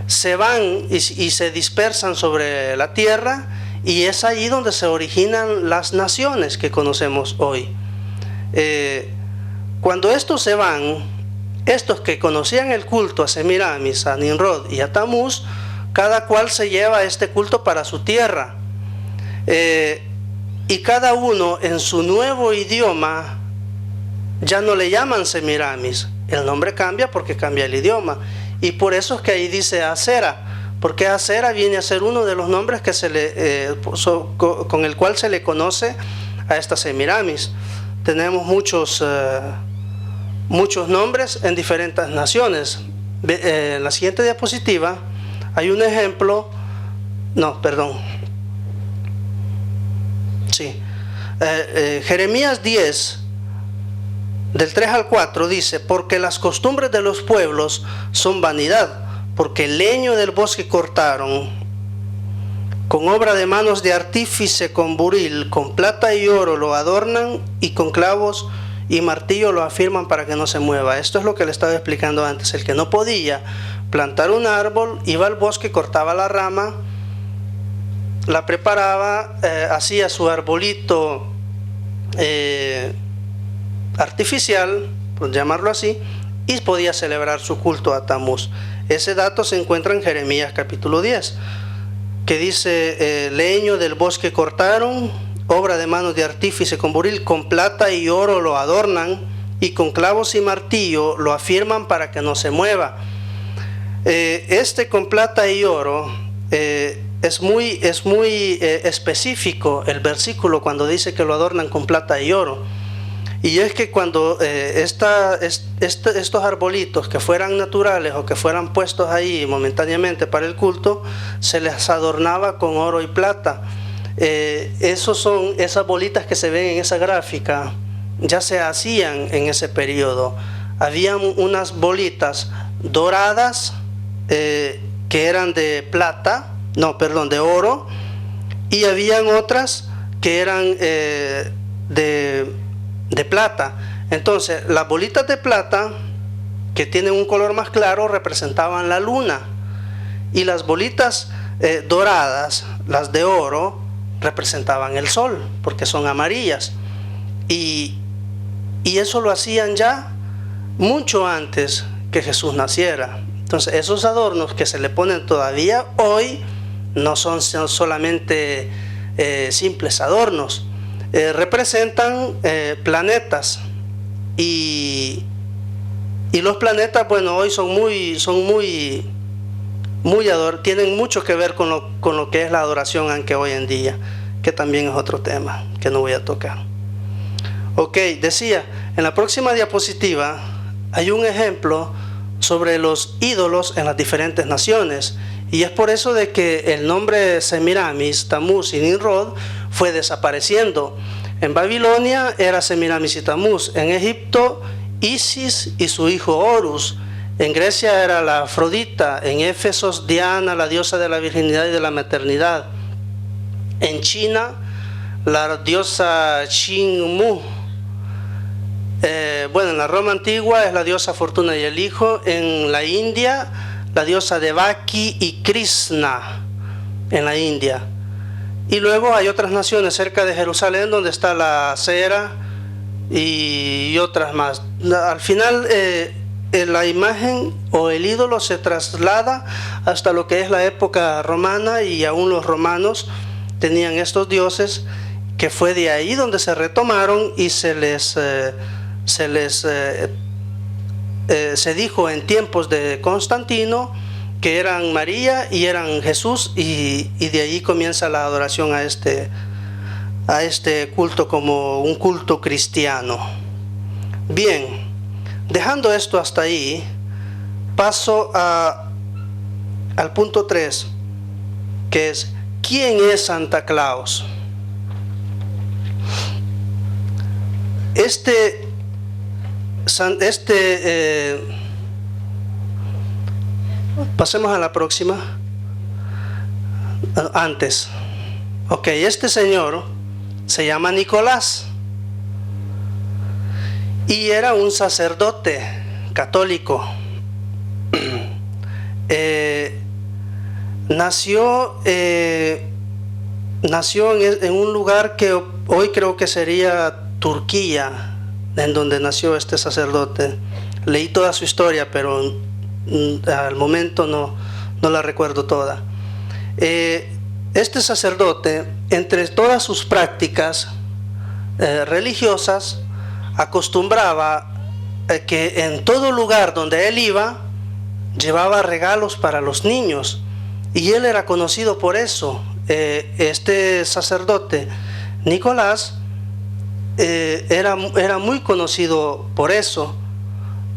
se van y se dispersan sobre la tierra, y es ahí donde se originan las naciones que conocemos hoy. Cuando estos se van, estos que conocían el culto a Semiramis, a Nimrod y a Tamuz, cada cual se lleva este culto para su tierra. Y cada uno en su nuevo idioma ya no le llaman Semiramis. El nombre cambia porque cambia el idioma. Y por eso es que ahí dice Acera, porque Acera viene a ser uno de los nombres que con el cual se le conoce a esta Semiramis. Tenemos muchos nombres en diferentes naciones. En la siguiente diapositiva hay un ejemplo. Jeremías 10, del 3 al 4 dice: porque las costumbres de los pueblos son vanidad, porque el leño del bosque cortaron, con obra de manos de artífice, con buril, con plata y oro lo adornan, y con clavos y martillo lo afirman para que no se mueva. Esto es lo que le estaba explicando antes. El que no podía plantar un árbol, iba al bosque, cortaba la rama, la preparaba, hacía su arbolito artificial, por llamarlo así, y podía celebrar su culto a Tamuz. Ese dato se encuentra en Jeremías capítulo 10, que dice, leño del bosque cortaron, obra de manos de artífice con buril, con plata y oro lo adornan, y con clavos y martillo lo afirman para que no se mueva. Con plata y oro, es muy específico el versículo cuando dice que lo adornan con plata y oro. Y es que cuando estos arbolitos que fueran naturales o que fueran puestos ahí momentáneamente para el culto, se les adornaba con oro y plata. Esas bolitas que se ven en esa gráfica, ya se hacían en ese periodo. Habían unas bolitas doradas que eran de oro, y habían otras que eran de plata. Entonces, las bolitas de plata, que tienen un color más claro, representaban la luna, y las bolitas doradas, las de oro, representaban el sol, porque son amarillas. Y eso lo hacían ya mucho antes que Jesús naciera. Entonces, esos adornos que se le ponen todavía hoy no son solamente simples adornos. Representan planetas, y los planetas, bueno, hoy tienen mucho que ver con lo que es la adoración, aunque hoy en día, que también es otro tema que no voy a tocar. Ok, decía, en la próxima diapositiva hay un ejemplo sobre los ídolos en las diferentes naciones, y es por eso de que el nombre Semiramis, Tamuz y Nimrod fue desapareciendo. En Babilonia era Semiramis y Tamuz, en Egipto Isis y su hijo Horus, en Grecia era la Afrodita, en Éfeso Diana, la diosa de la virginidad y de la maternidad, En China, la diosa Qingmu. Bueno, en la Roma antigua es la diosa Fortuna y el Hijo. En la India, la diosa Devaki y Krishna, en la India. Y luego hay otras naciones cerca de Jerusalén donde está la cera y otras más. Al final la imagen o el ídolo se traslada hasta lo que es la época romana, y aún los romanos tenían estos dioses, que fue de ahí donde se retomaron y se dijo en tiempos de Constantino que eran María y eran Jesús, y de ahí comienza la adoración a este culto como un culto cristiano. Bien, dejando esto hasta ahí, paso al punto 3, que es: ¿quién es Santa Claus? Pasemos a la próxima. Antes. Ok, este señor se llama Nicolás y era un sacerdote católico. Nació en un lugar que hoy creo que sería Turquía, en donde nació este sacerdote. Leí toda su historia, pero al momento no la recuerdo toda. Este sacerdote, entre todas sus prácticas religiosas, acostumbraba que en todo lugar donde él iba, llevaba regalos para los niños, y él era conocido por eso. Este sacerdote Nicolás era muy conocido por eso,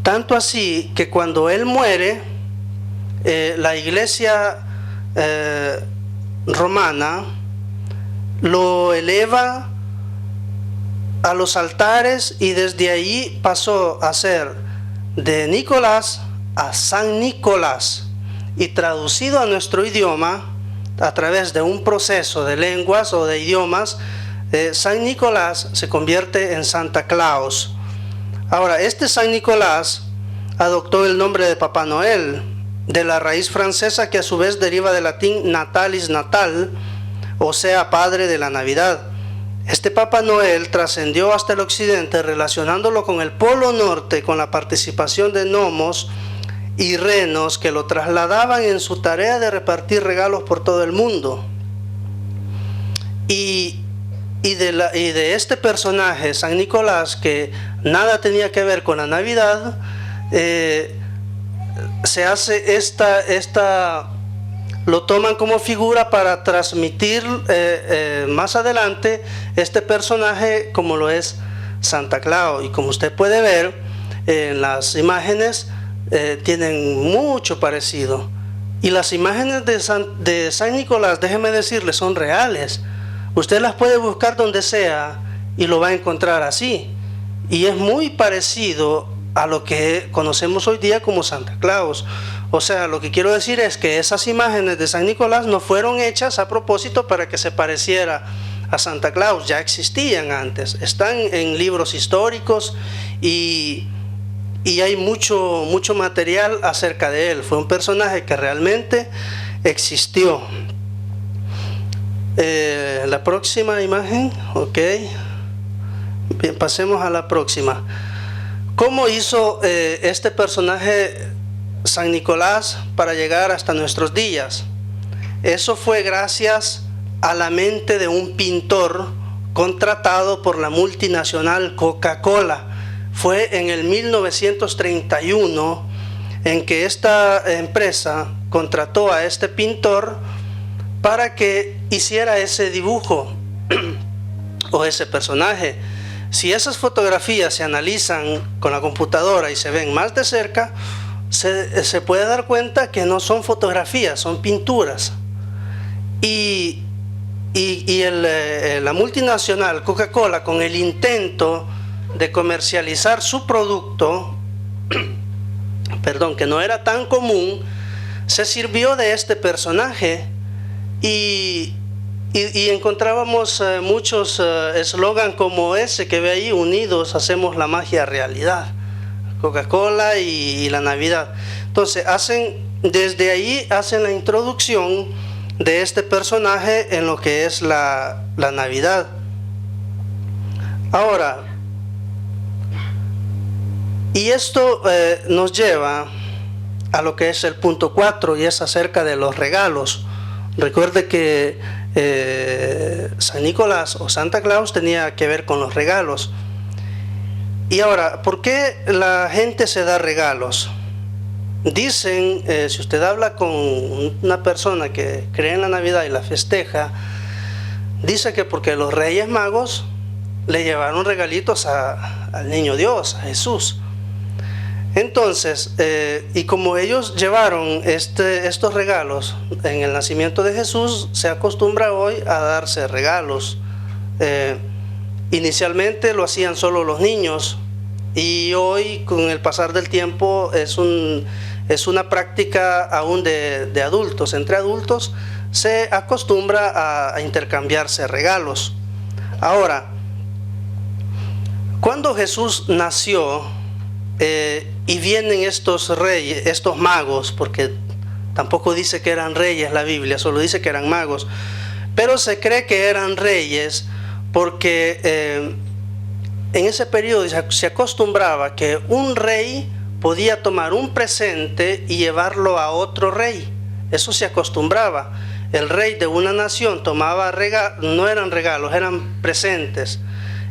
tanto así que cuando él muere, la iglesia romana lo eleva a los altares, y desde ahí pasó a ser de Nicolás a San Nicolás, y traducido a nuestro idioma a través de un proceso de lenguas o de idiomas, San Nicolás se convierte en Santa Claus. Ahora, este San Nicolás adoptó el nombre de Papá Noel, de la raíz francesa que a su vez deriva del latín natalis, natal, o sea, padre de la Navidad. Este Papá Noel trascendió hasta el occidente, relacionándolo con el Polo Norte, con la participación de gnomos y renos que lo trasladaban en su tarea de repartir regalos por todo el mundo. Y de este personaje, San Nicolás, que nada tenía que ver con la Navidad, se hace lo toman como figura para transmitir más adelante este personaje como lo es Santa Claus. Y como usted puede ver en las imágenes, tienen mucho parecido. Y las imágenes de San Nicolás, déjeme decirle, son reales. Usted las puede buscar donde sea y lo va a encontrar así. Y es muy parecido a lo que conocemos hoy día como Santa Claus. O sea, lo que quiero decir es que esas imágenes de San Nicolás no fueron hechas a propósito para que se pareciera a Santa Claus. Ya existían antes, están en libros históricos y hay mucho material acerca de él. Fue un personaje que realmente existió. La próxima imagen, ok. Bien, pasemos a la próxima. ¿Cómo hizo este personaje San Nicolás para llegar hasta nuestros días? Eso fue gracias a la mente de un pintor contratado por la multinacional Coca-Cola. Fue en el 1931 en que esta empresa contrató a este pintor para que hiciera ese dibujo o ese personaje. Si esas fotografías se analizan con la computadora y se ven más de cerca, se puede dar cuenta que no son fotografías, son pinturas. Y la multinacional Coca-Cola, con el intento de comercializar su producto, que no era tan común, se sirvió de este personaje y Y encontrábamos muchos eslogan como ese que ve ahí: unidos hacemos la magia realidad. Coca-Cola y la Navidad. Entonces desde ahí hacen la introducción de este personaje en lo que es la Navidad. Ahora, y esto nos lleva a lo que es el punto 4, y es acerca de los regalos. Recuerde que San Nicolás o Santa Claus tenía que ver con los regalos. Y ahora, ¿por qué la gente se da regalos? Dicen, si usted habla con una persona que cree en la Navidad y la festeja, dice que porque los Reyes Magos le llevaron regalitos al Niño Dios, a Jesús. Entonces, y como ellos llevaron estos regalos en el nacimiento de Jesús, se acostumbra hoy a darse regalos. Inicialmente lo hacían solo los niños, y hoy, con el pasar del tiempo, es una práctica aún de adultos. Entre adultos se acostumbra a intercambiarse regalos. Ahora, cuando Jesús nació, y vienen estos reyes, estos magos, porque tampoco dice que eran reyes la Biblia, solo dice que eran magos, pero se cree que eran reyes porque en ese periodo se acostumbraba que un rey podía tomar un presente y llevarlo a otro rey. Eso se acostumbraba. El rey de una nación tomaba no eran regalos, eran presentes,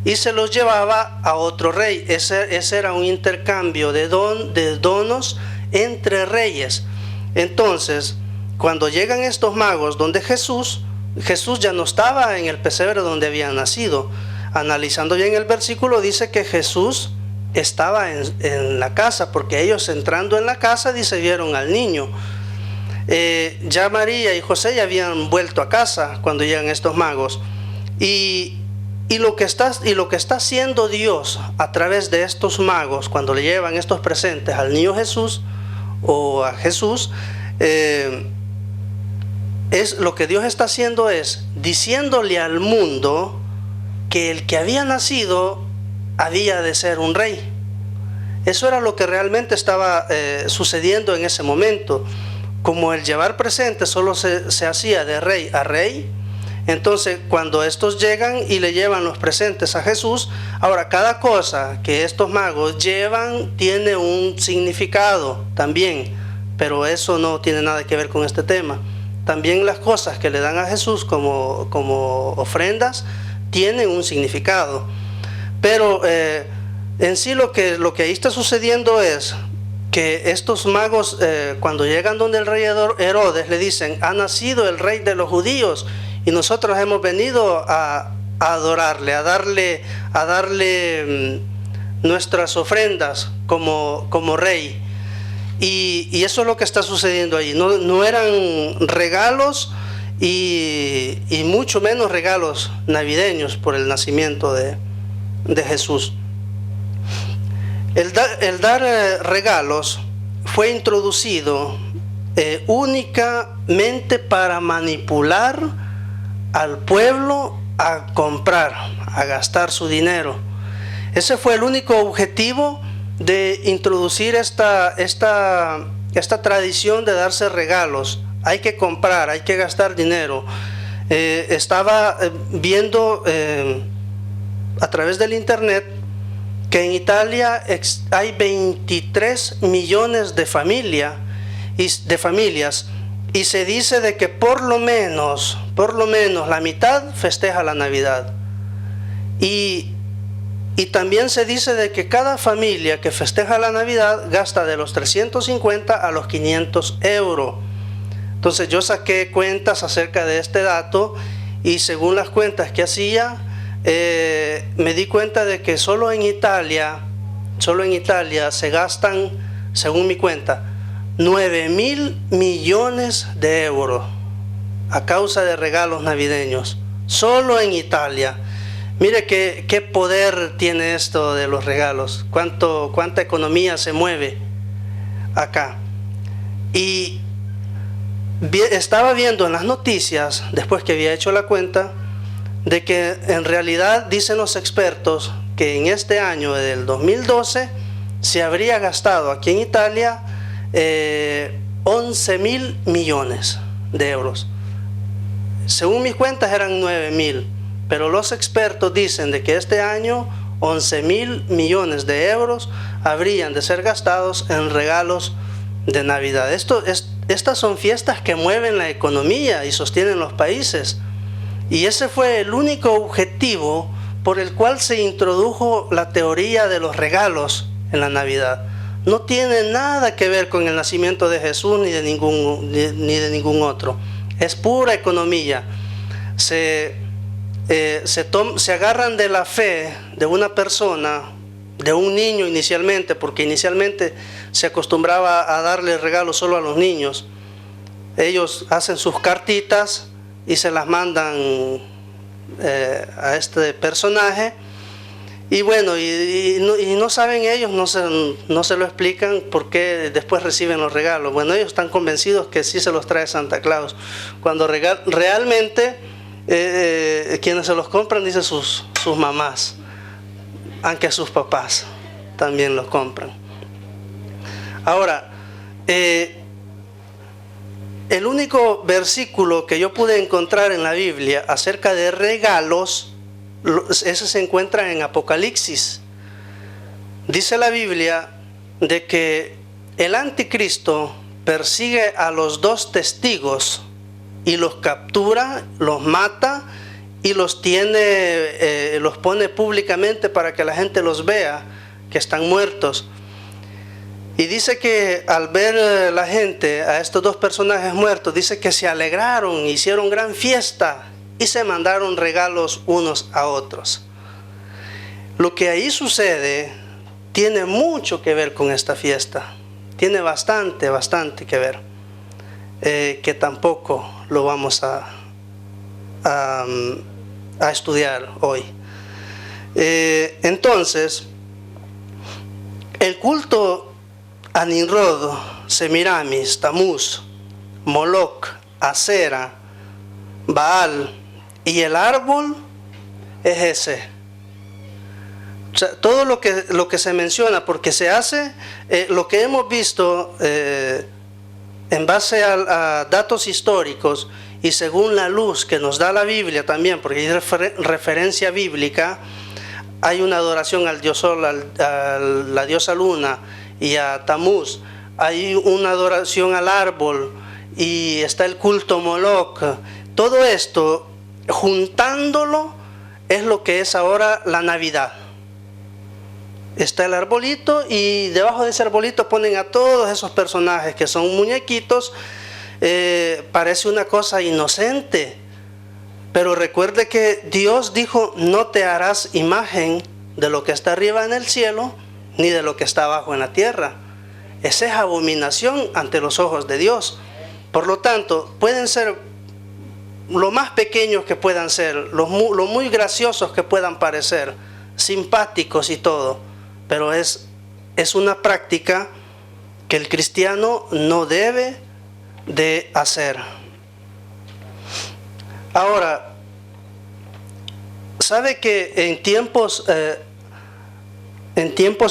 y se los llevaba a otro rey. Ese era un intercambio de donos entre reyes. Entonces, cuando llegan estos magos donde Jesús ya no estaba en el pesebre donde había nacido. Analizando bien el versículo, dice que Jesús estaba en la casa, porque ellos, entrando en la casa, dice, vieron al niño. Ya María y José ya habían vuelto a casa cuando llegan estos magos. Y lo que está haciendo Dios a través de estos magos, cuando le llevan estos presentes al niño Jesús o a Jesús, lo que Dios está haciendo es diciéndole al mundo que el que había nacido había de ser un rey. Eso era lo que realmente estaba sucediendo en ese momento. Como el llevar presentes solo se hacía de rey a rey, entonces cuando estos llegan y le llevan los presentes a Jesús, ahora cada cosa que estos magos llevan tiene un significado también, pero eso no tiene nada que ver con este tema. También las cosas que le dan a Jesús como ofrendas tienen un significado. Pero en sí lo que ahí está sucediendo es que estos magos, cuando llegan donde el rey Herodes, le dicen: ha nacido el rey de los judíos y nosotros hemos venido a adorarle, a darle nuestras ofrendas como rey. Y eso es lo que está sucediendo ahí. No eran regalos y mucho menos regalos navideños por el nacimiento de Jesús. El dar regalos fue introducido únicamente para manipular al pueblo a comprar, a gastar su dinero. Ese fue el único objetivo de introducir esta tradición de darse regalos. Hay que comprar, hay que gastar dinero. Estaba viendo a través del internet que en Italia hay 23 millones de familias, y se dice de que por lo menos la mitad festeja la Navidad. Y también se dice de que cada familia que festeja la Navidad gasta de los 350 a los 500 euros. Entonces yo saqué cuentas acerca de este dato, y según las cuentas que hacía, me di cuenta de que solo en Italia se gastan, según mi cuenta, 9.000 millones de euros a causa de regalos navideños. Solo en Italia. Mire qué poder tiene esto de los regalos, cuánta economía se mueve acá. Y estaba viendo en las noticias, después que había hecho la cuenta, de que en realidad dicen los expertos que en este año del 2012 se habría gastado aquí en Italia 11.000 millones de euros. Según mis cuentas eran 9.000, pero los expertos dicen de que este año 11.000 millones de euros habrían de ser gastados en regalos de Navidad. Estas son fiestas que mueven la economía y sostienen los países. Y ese fue el único objetivo por el cual se introdujo la teoría de los regalos en la Navidad. No tiene nada que ver con el nacimiento de Jesús ni de ningún otro. Es pura economía. Se agarran de la fe de una persona, de un niño inicialmente, porque inicialmente se acostumbraba a darle regalos solo a los niños. Ellos hacen sus cartitas y se las mandan a este personaje, y bueno, y no saben ellos, no se lo explican por qué después reciben los regalos. Bueno, ellos están convencidos que sí se los trae Santa Claus, cuando realmente quienes se los compran, dicen sus mamás, aunque sus papás también los compran. Ahora, el único versículo que yo pude encontrar en la Biblia acerca de regalos, ese se encuentra en Apocalipsis. Dice la Biblia de que el anticristo persigue a los dos testigos y los captura, los mata y los pone públicamente para que la gente los vea, que están muertos. Y dice que al ver la gente a estos dos personajes muertos, dice que se alegraron, hicieron gran fiesta y se mandaron regalos unos a otros. Lo que ahí sucede tiene mucho que ver con esta fiesta. Tiene bastante que ver. Que tampoco lo vamos a estudiar hoy. Entonces, el culto a Nimrod, Semiramis, Tamuz, Moloch, Acera, Baal y el árbol es ese. O sea, todo lo que se menciona, porque se hace lo que hemos visto en base a datos históricos y según la luz que nos da la Biblia también, porque hay referencia bíblica. Hay una adoración al dios sol, a la diosa luna y a Tamuz. Hay una adoración al árbol y está el culto Moloch. Todo esto, juntándolo, es lo que es ahora la Navidad. Está el arbolito y debajo de ese arbolito ponen a todos esos personajes que son muñequitos. Parece una cosa inocente, pero recuerde que Dios dijo: no te harás imagen de lo que está arriba en el cielo ni de lo que está abajo en la tierra. Esa es abominación ante los ojos de Dios. Por lo tanto, pueden ser lo más pequeños que puedan ser, lo muy graciosos que puedan parecer, simpáticos y todo, pero es una práctica que el cristiano no debe de hacer. Ahora, ¿sabe que en tiempos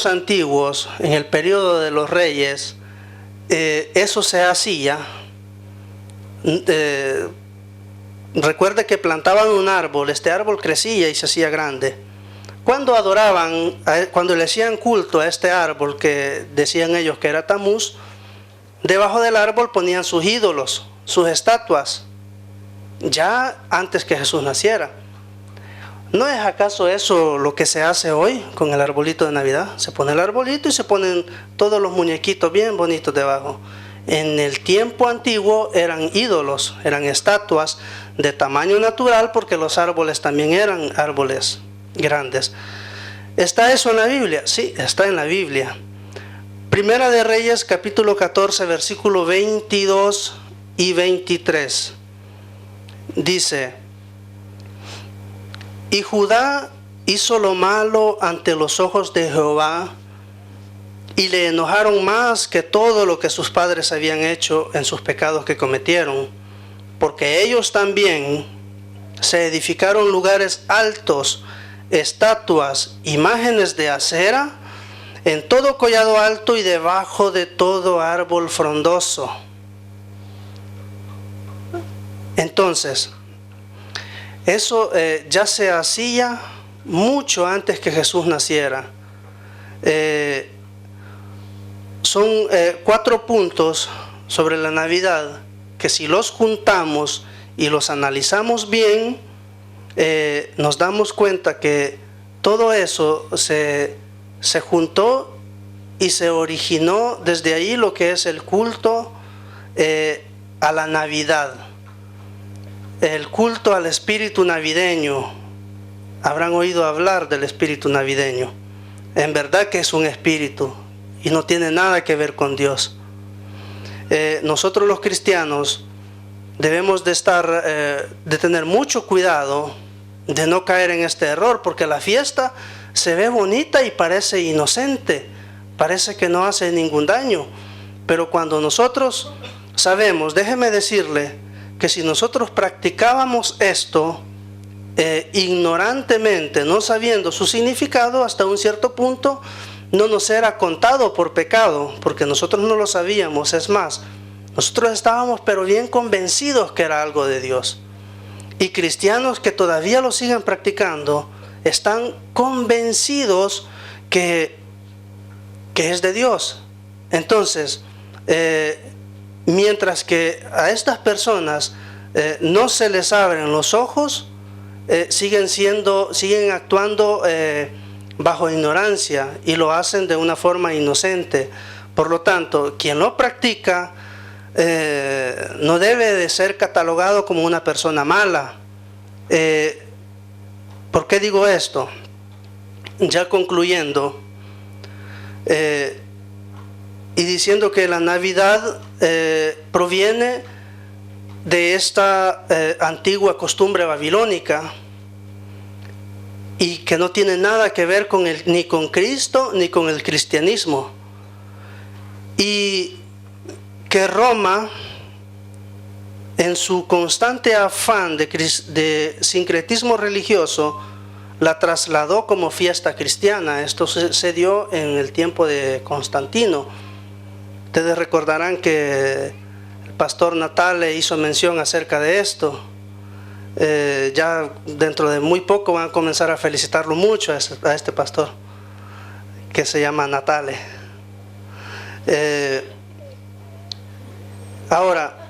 antiguos, en el periodo de los reyes, eso se hacía? Recuerde que plantaban un árbol, este árbol crecía y se hacía grande. Cuando adoraban, cuando le hacían culto a este árbol que decían ellos que era Tamuz, debajo del árbol ponían sus ídolos, sus estatuas, ya antes que Jesús naciera. ¿No es acaso eso lo que se hace hoy con el arbolito de Navidad? Se pone el arbolito y se ponen todos los muñequitos bien bonitos debajo. En el tiempo antiguo eran ídolos, eran estatuas de tamaño natural, porque los árboles también eran árboles grandes. ¿Está eso en la Biblia? Sí, está en la Biblia. Primera de Reyes, capítulo 14, versículo 22 y 23. Dice: y Judá hizo lo malo ante los ojos de Jehová, y le enojaron más que todo lo que sus padres habían hecho en sus pecados que cometieron, porque ellos también se edificaron lugares altos, estatuas, imágenes de acera, en todo collado alto y debajo de todo árbol frondoso. Entonces, eso ya se hacía mucho antes que Jesús naciera. Son 4 puntos sobre la Navidad que si los juntamos y los analizamos bien, nos damos cuenta que todo eso se juntó y se originó desde ahí lo que es el culto a la Navidad, el culto al espíritu navideño. Habrán oído hablar del espíritu navideño. En verdad que es un espíritu y no tiene nada que ver con Dios. Nosotros los cristianos debemos de tener mucho cuidado de no caer en este error, porque la fiesta se ve bonita y parece inocente, parece que no hace ningún daño, pero cuando nosotros sabemos, déjeme decirle que si nosotros practicábamos esto ignorantemente, no sabiendo su significado, hasta un cierto punto no nos era contado por pecado, porque nosotros no lo sabíamos. Es más, nosotros estábamos pero bien convencidos que era algo de Dios. Y cristianos que todavía lo siguen practicando están convencidos que es de Dios. Entonces, mientras que a estas personas no se les abren los ojos, siguen actuando bajo ignorancia y lo hacen de una forma inocente. Por lo tanto, quien lo practica no debe de ser catalogado como una persona mala. ¿Por qué digo esto? Ya concluyendo y diciendo que la Navidad proviene de esta antigua costumbre babilónica y que no tiene nada que ver ni con Cristo ni con el cristianismo, y que Roma, en su constante afán de sincretismo religioso, la trasladó como fiesta cristiana. Esto se dio en el tiempo de Constantino. Ustedes recordarán que el pastor Natale hizo mención acerca de esto. Ya dentro de muy poco van a comenzar a felicitarlo mucho a este pastor, que se llama Natale. Ahora,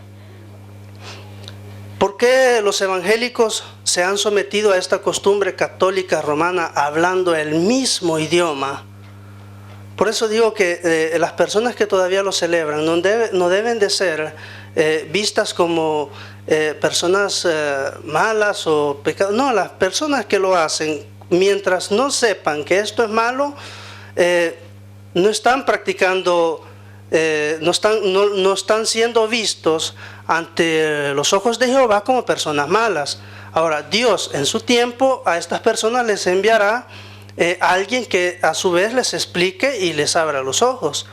¿por qué los evangélicos se han sometido a esta costumbre católica romana hablando el mismo idioma? Por eso digo que las personas que todavía lo celebran no deben de ser vistas como personas malas o pecados. No, las personas que lo hacen, mientras no sepan que esto es malo, no están practicando, no están siendo vistos ante los ojos de Jehová como personas malas. Ahora, Dios en su tiempo a estas personas les enviará alguien que a su vez les explique y les abra los ojos,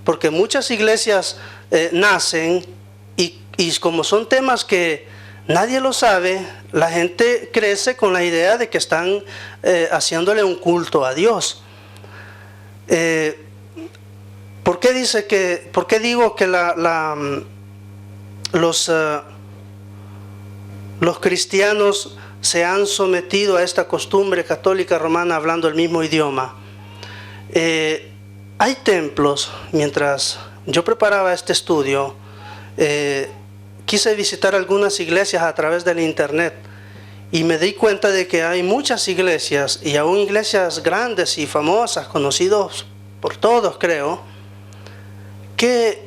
porque muchas iglesias nacen y como son temas que nadie lo sabe, la gente crece con la idea de que están haciéndole un culto a Dios. ¿Por qué digo que los cristianos se han sometido a esta costumbre católica romana hablando el mismo idioma? Hay templos. Mientras yo preparaba este estudio, quise visitar algunas iglesias a través del internet y me di cuenta de que hay muchas iglesias, y aún iglesias grandes y famosas, conocidos por todos creo, que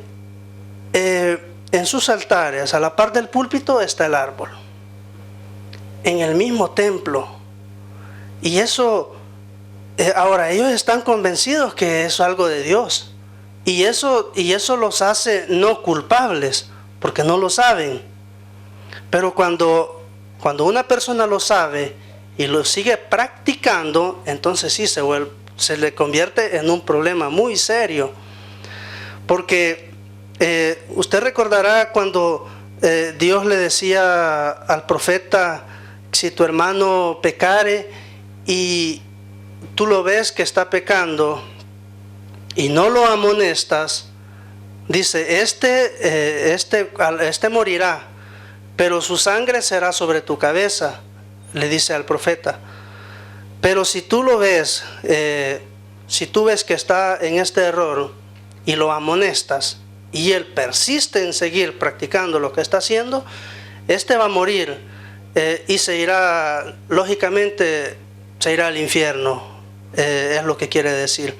en sus altares, a la par del púlpito, está el árbol, en el mismo templo. Y eso, ahora ellos están convencidos que es algo de Dios, y eso los hace no culpables, porque no lo saben. Pero cuando una persona lo sabe y lo sigue practicando, entonces sí se se le convierte en un problema muy serio. Porque usted recordará cuando Dios le decía al profeta, si tu hermano pecare y tú lo ves que está pecando y no lo amonestas, dice, este morirá, pero su sangre será sobre tu cabeza, le dice al profeta. Pero si tú lo ves, si tú ves que está en este error y lo amonestas y él persiste en seguir practicando lo que está haciendo, este va a morir y se irá, lógicamente, se irá al infierno, es lo que quiere decir.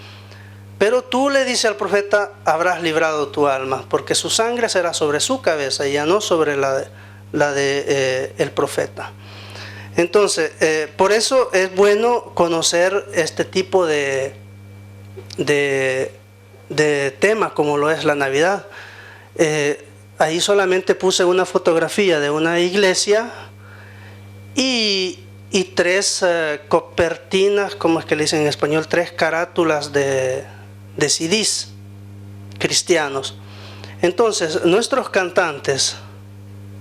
Pero tú le dices al profeta, habrás librado tu alma, porque su sangre será sobre su cabeza y ya no sobre la de el profeta. Entonces, por eso es bueno conocer este tipo de tema como lo es la Navidad. Ahí solamente puse una fotografía de una iglesia y tres copertinas, como es que le dicen en español, tres carátulas de CDs cristianos. Entonces, nuestros cantantes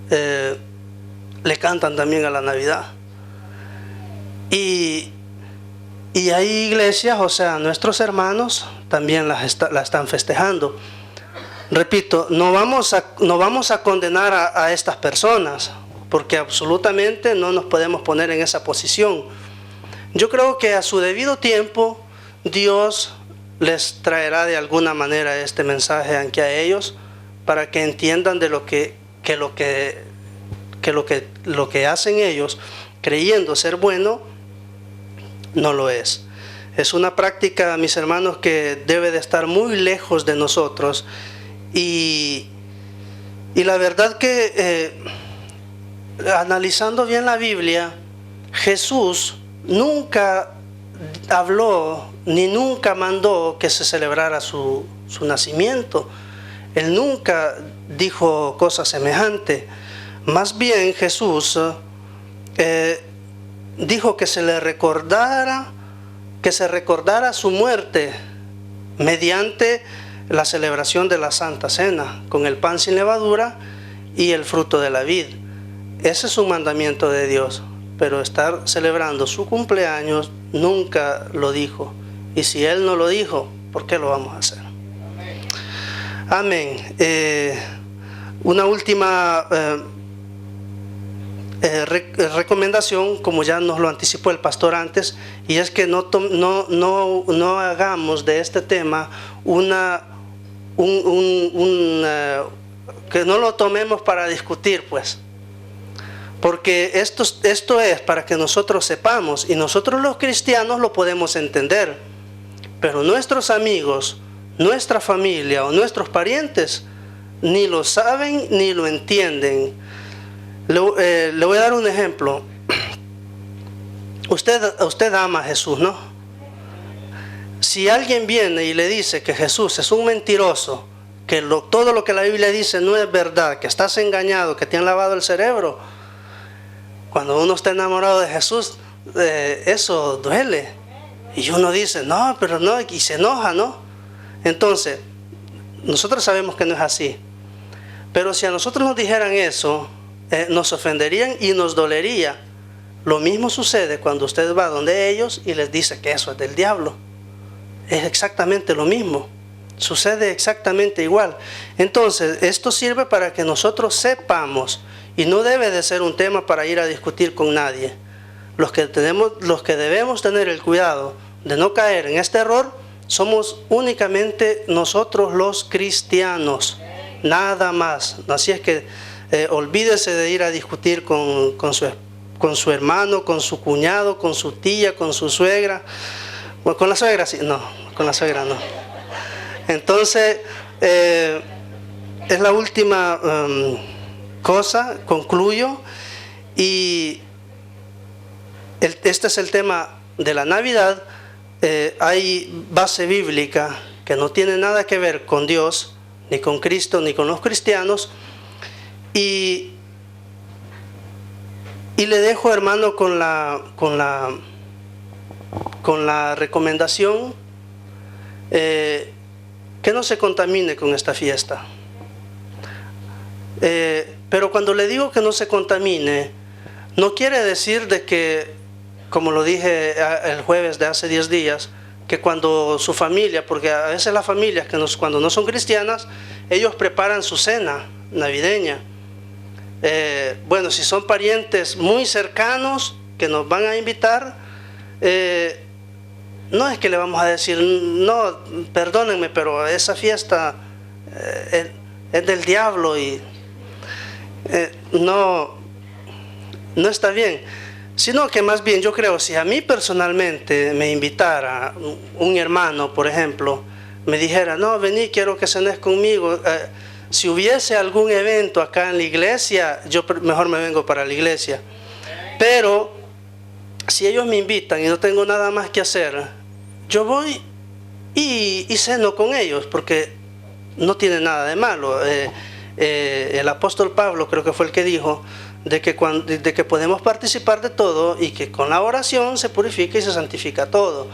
le cantan también a la Navidad. Y hay iglesias, o sea, nuestros hermanos también la están festejando. Repito, no vamos a condenar a estas personas, porque absolutamente no nos podemos poner en esa posición. Yo creo que a su debido tiempo Dios les traerá de alguna manera este mensaje aquí a ellos, para que entiendan de lo que hacen ellos, creyendo ser bueno, no lo es. Es una práctica, mis hermanos, que debe de estar muy lejos de nosotros. Y la verdad que analizando bien la Biblia, Jesús nunca habló ni nunca mandó que se celebrara su nacimiento. Él nunca dijo cosas semejantes. Más bien Jesús dijo que se recordara su muerte mediante la celebración de la Santa Cena, con el pan sin levadura y el fruto de la vid. Ese es un mandamiento de Dios, pero estar celebrando su cumpleaños nunca lo dijo. Y si Él no lo dijo, ¿por qué lo vamos a hacer? Amén. Una última recomendación, como ya nos lo anticipó el pastor antes, y es que no hagamos de este tema que no lo tomemos para discutir, pues, porque esto es para que nosotros sepamos, y nosotros los cristianos lo podemos entender, pero nuestros amigos, nuestra familia o nuestros parientes ni lo saben ni lo entienden. Le voy a dar un ejemplo. Usted ama a Jesús, ¿no? Si alguien viene y le dice que Jesús es un mentiroso, que todo lo que la Biblia dice no es verdad, que estás engañado, que te han lavado el cerebro, cuando uno está enamorado de Jesús, eso duele. Y uno dice, no, pero no, y se enoja, ¿no? Entonces, nosotros sabemos que no es así. Pero si a nosotros nos dijeran eso, nos ofenderían y nos dolería. Lo mismo sucede cuando usted va donde ellos y les dice que eso es del diablo. Es exactamente lo mismo. Sucede exactamente igual. Entonces, esto sirve para que nosotros sepamos, y no debe de ser un tema para ir a discutir con nadie. Los que debemos tener el cuidado de no caer en este error somos únicamente nosotros los cristianos, nada más. Así es que olvídese de ir a discutir con su hermano, con su cuñado, con su tía, con su suegra. Bueno, con la suegra sí, no, con la suegra no. Entonces, es la última cosa, concluyo, y este es el tema de la Navidad. Hay base bíblica que no tiene nada que ver con Dios, ni con Cristo, ni con los cristianos, y le dejo, hermano, con la recomendación que no se contamine con esta fiesta. Pero cuando le digo que no se contamine, no quiere decir de que, como lo dije el jueves de hace 10 días, que cuando su familia, porque a veces las familias cuando no son cristianas, ellos preparan su cena navideña. Bueno, si son parientes muy cercanos que nos van a invitar, no es que le vamos a decir, no, perdónenme, pero esa fiesta es del diablo y no está bien. Sino que más bien yo creo, si a mí personalmente me invitara un hermano, por ejemplo, me dijera, no, vení, quiero que cenes conmigo. Si hubiese algún evento acá en la iglesia, yo mejor me vengo para la iglesia. Pero si ellos me invitan y no tengo nada más que hacer, yo voy y ceno con ellos, porque no tiene nada de malo. El apóstol Pablo creo que fue el que dijo de que podemos participar de todo y que con la oración se purifica y se santifica todo.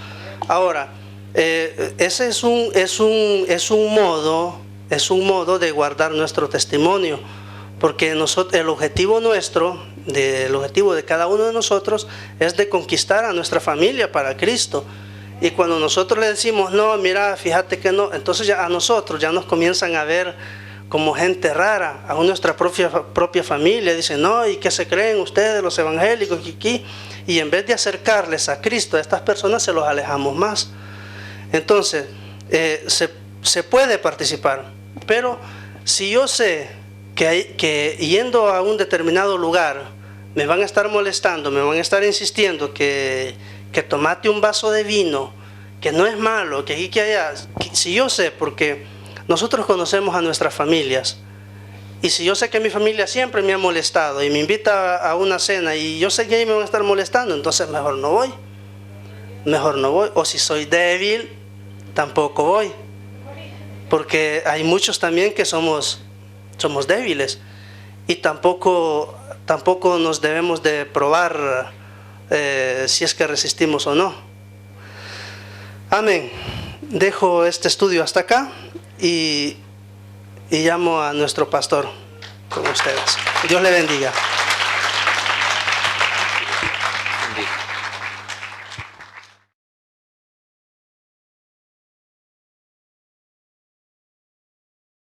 Ahora, ese es un modo de guardar nuestro testimonio, porque el objetivo de cada uno de nosotros es de conquistar a nuestra familia para Cristo. Y cuando nosotros le decimos, no, mira, fíjate que no, entonces ya a nosotros ya nos comienzan a ver como gente rara, a nuestra propia familia. Dicen, no, ¿y qué se creen ustedes, los evangélicos? Y en vez de acercarles a Cristo a estas personas, se los alejamos más. Entonces, se puede participar, pero si yo sé que yendo a un determinado lugar me van a estar molestando, me van a estar insistiendo que tomate un vaso de vino, que no es malo, que aquí, que allá, si yo sé, porque nosotros conocemos a nuestras familias, y si yo sé que mi familia siempre me ha molestado y me invita a una cena y yo sé que ahí me van a estar molestando, entonces mejor no voy. O si soy débil, tampoco voy, porque hay muchos también que somos débiles y tampoco nos debemos de probar si es que resistimos o no. Amén. Dejo este estudio hasta acá y llamo a nuestro pastor con ustedes. Dios le bendiga.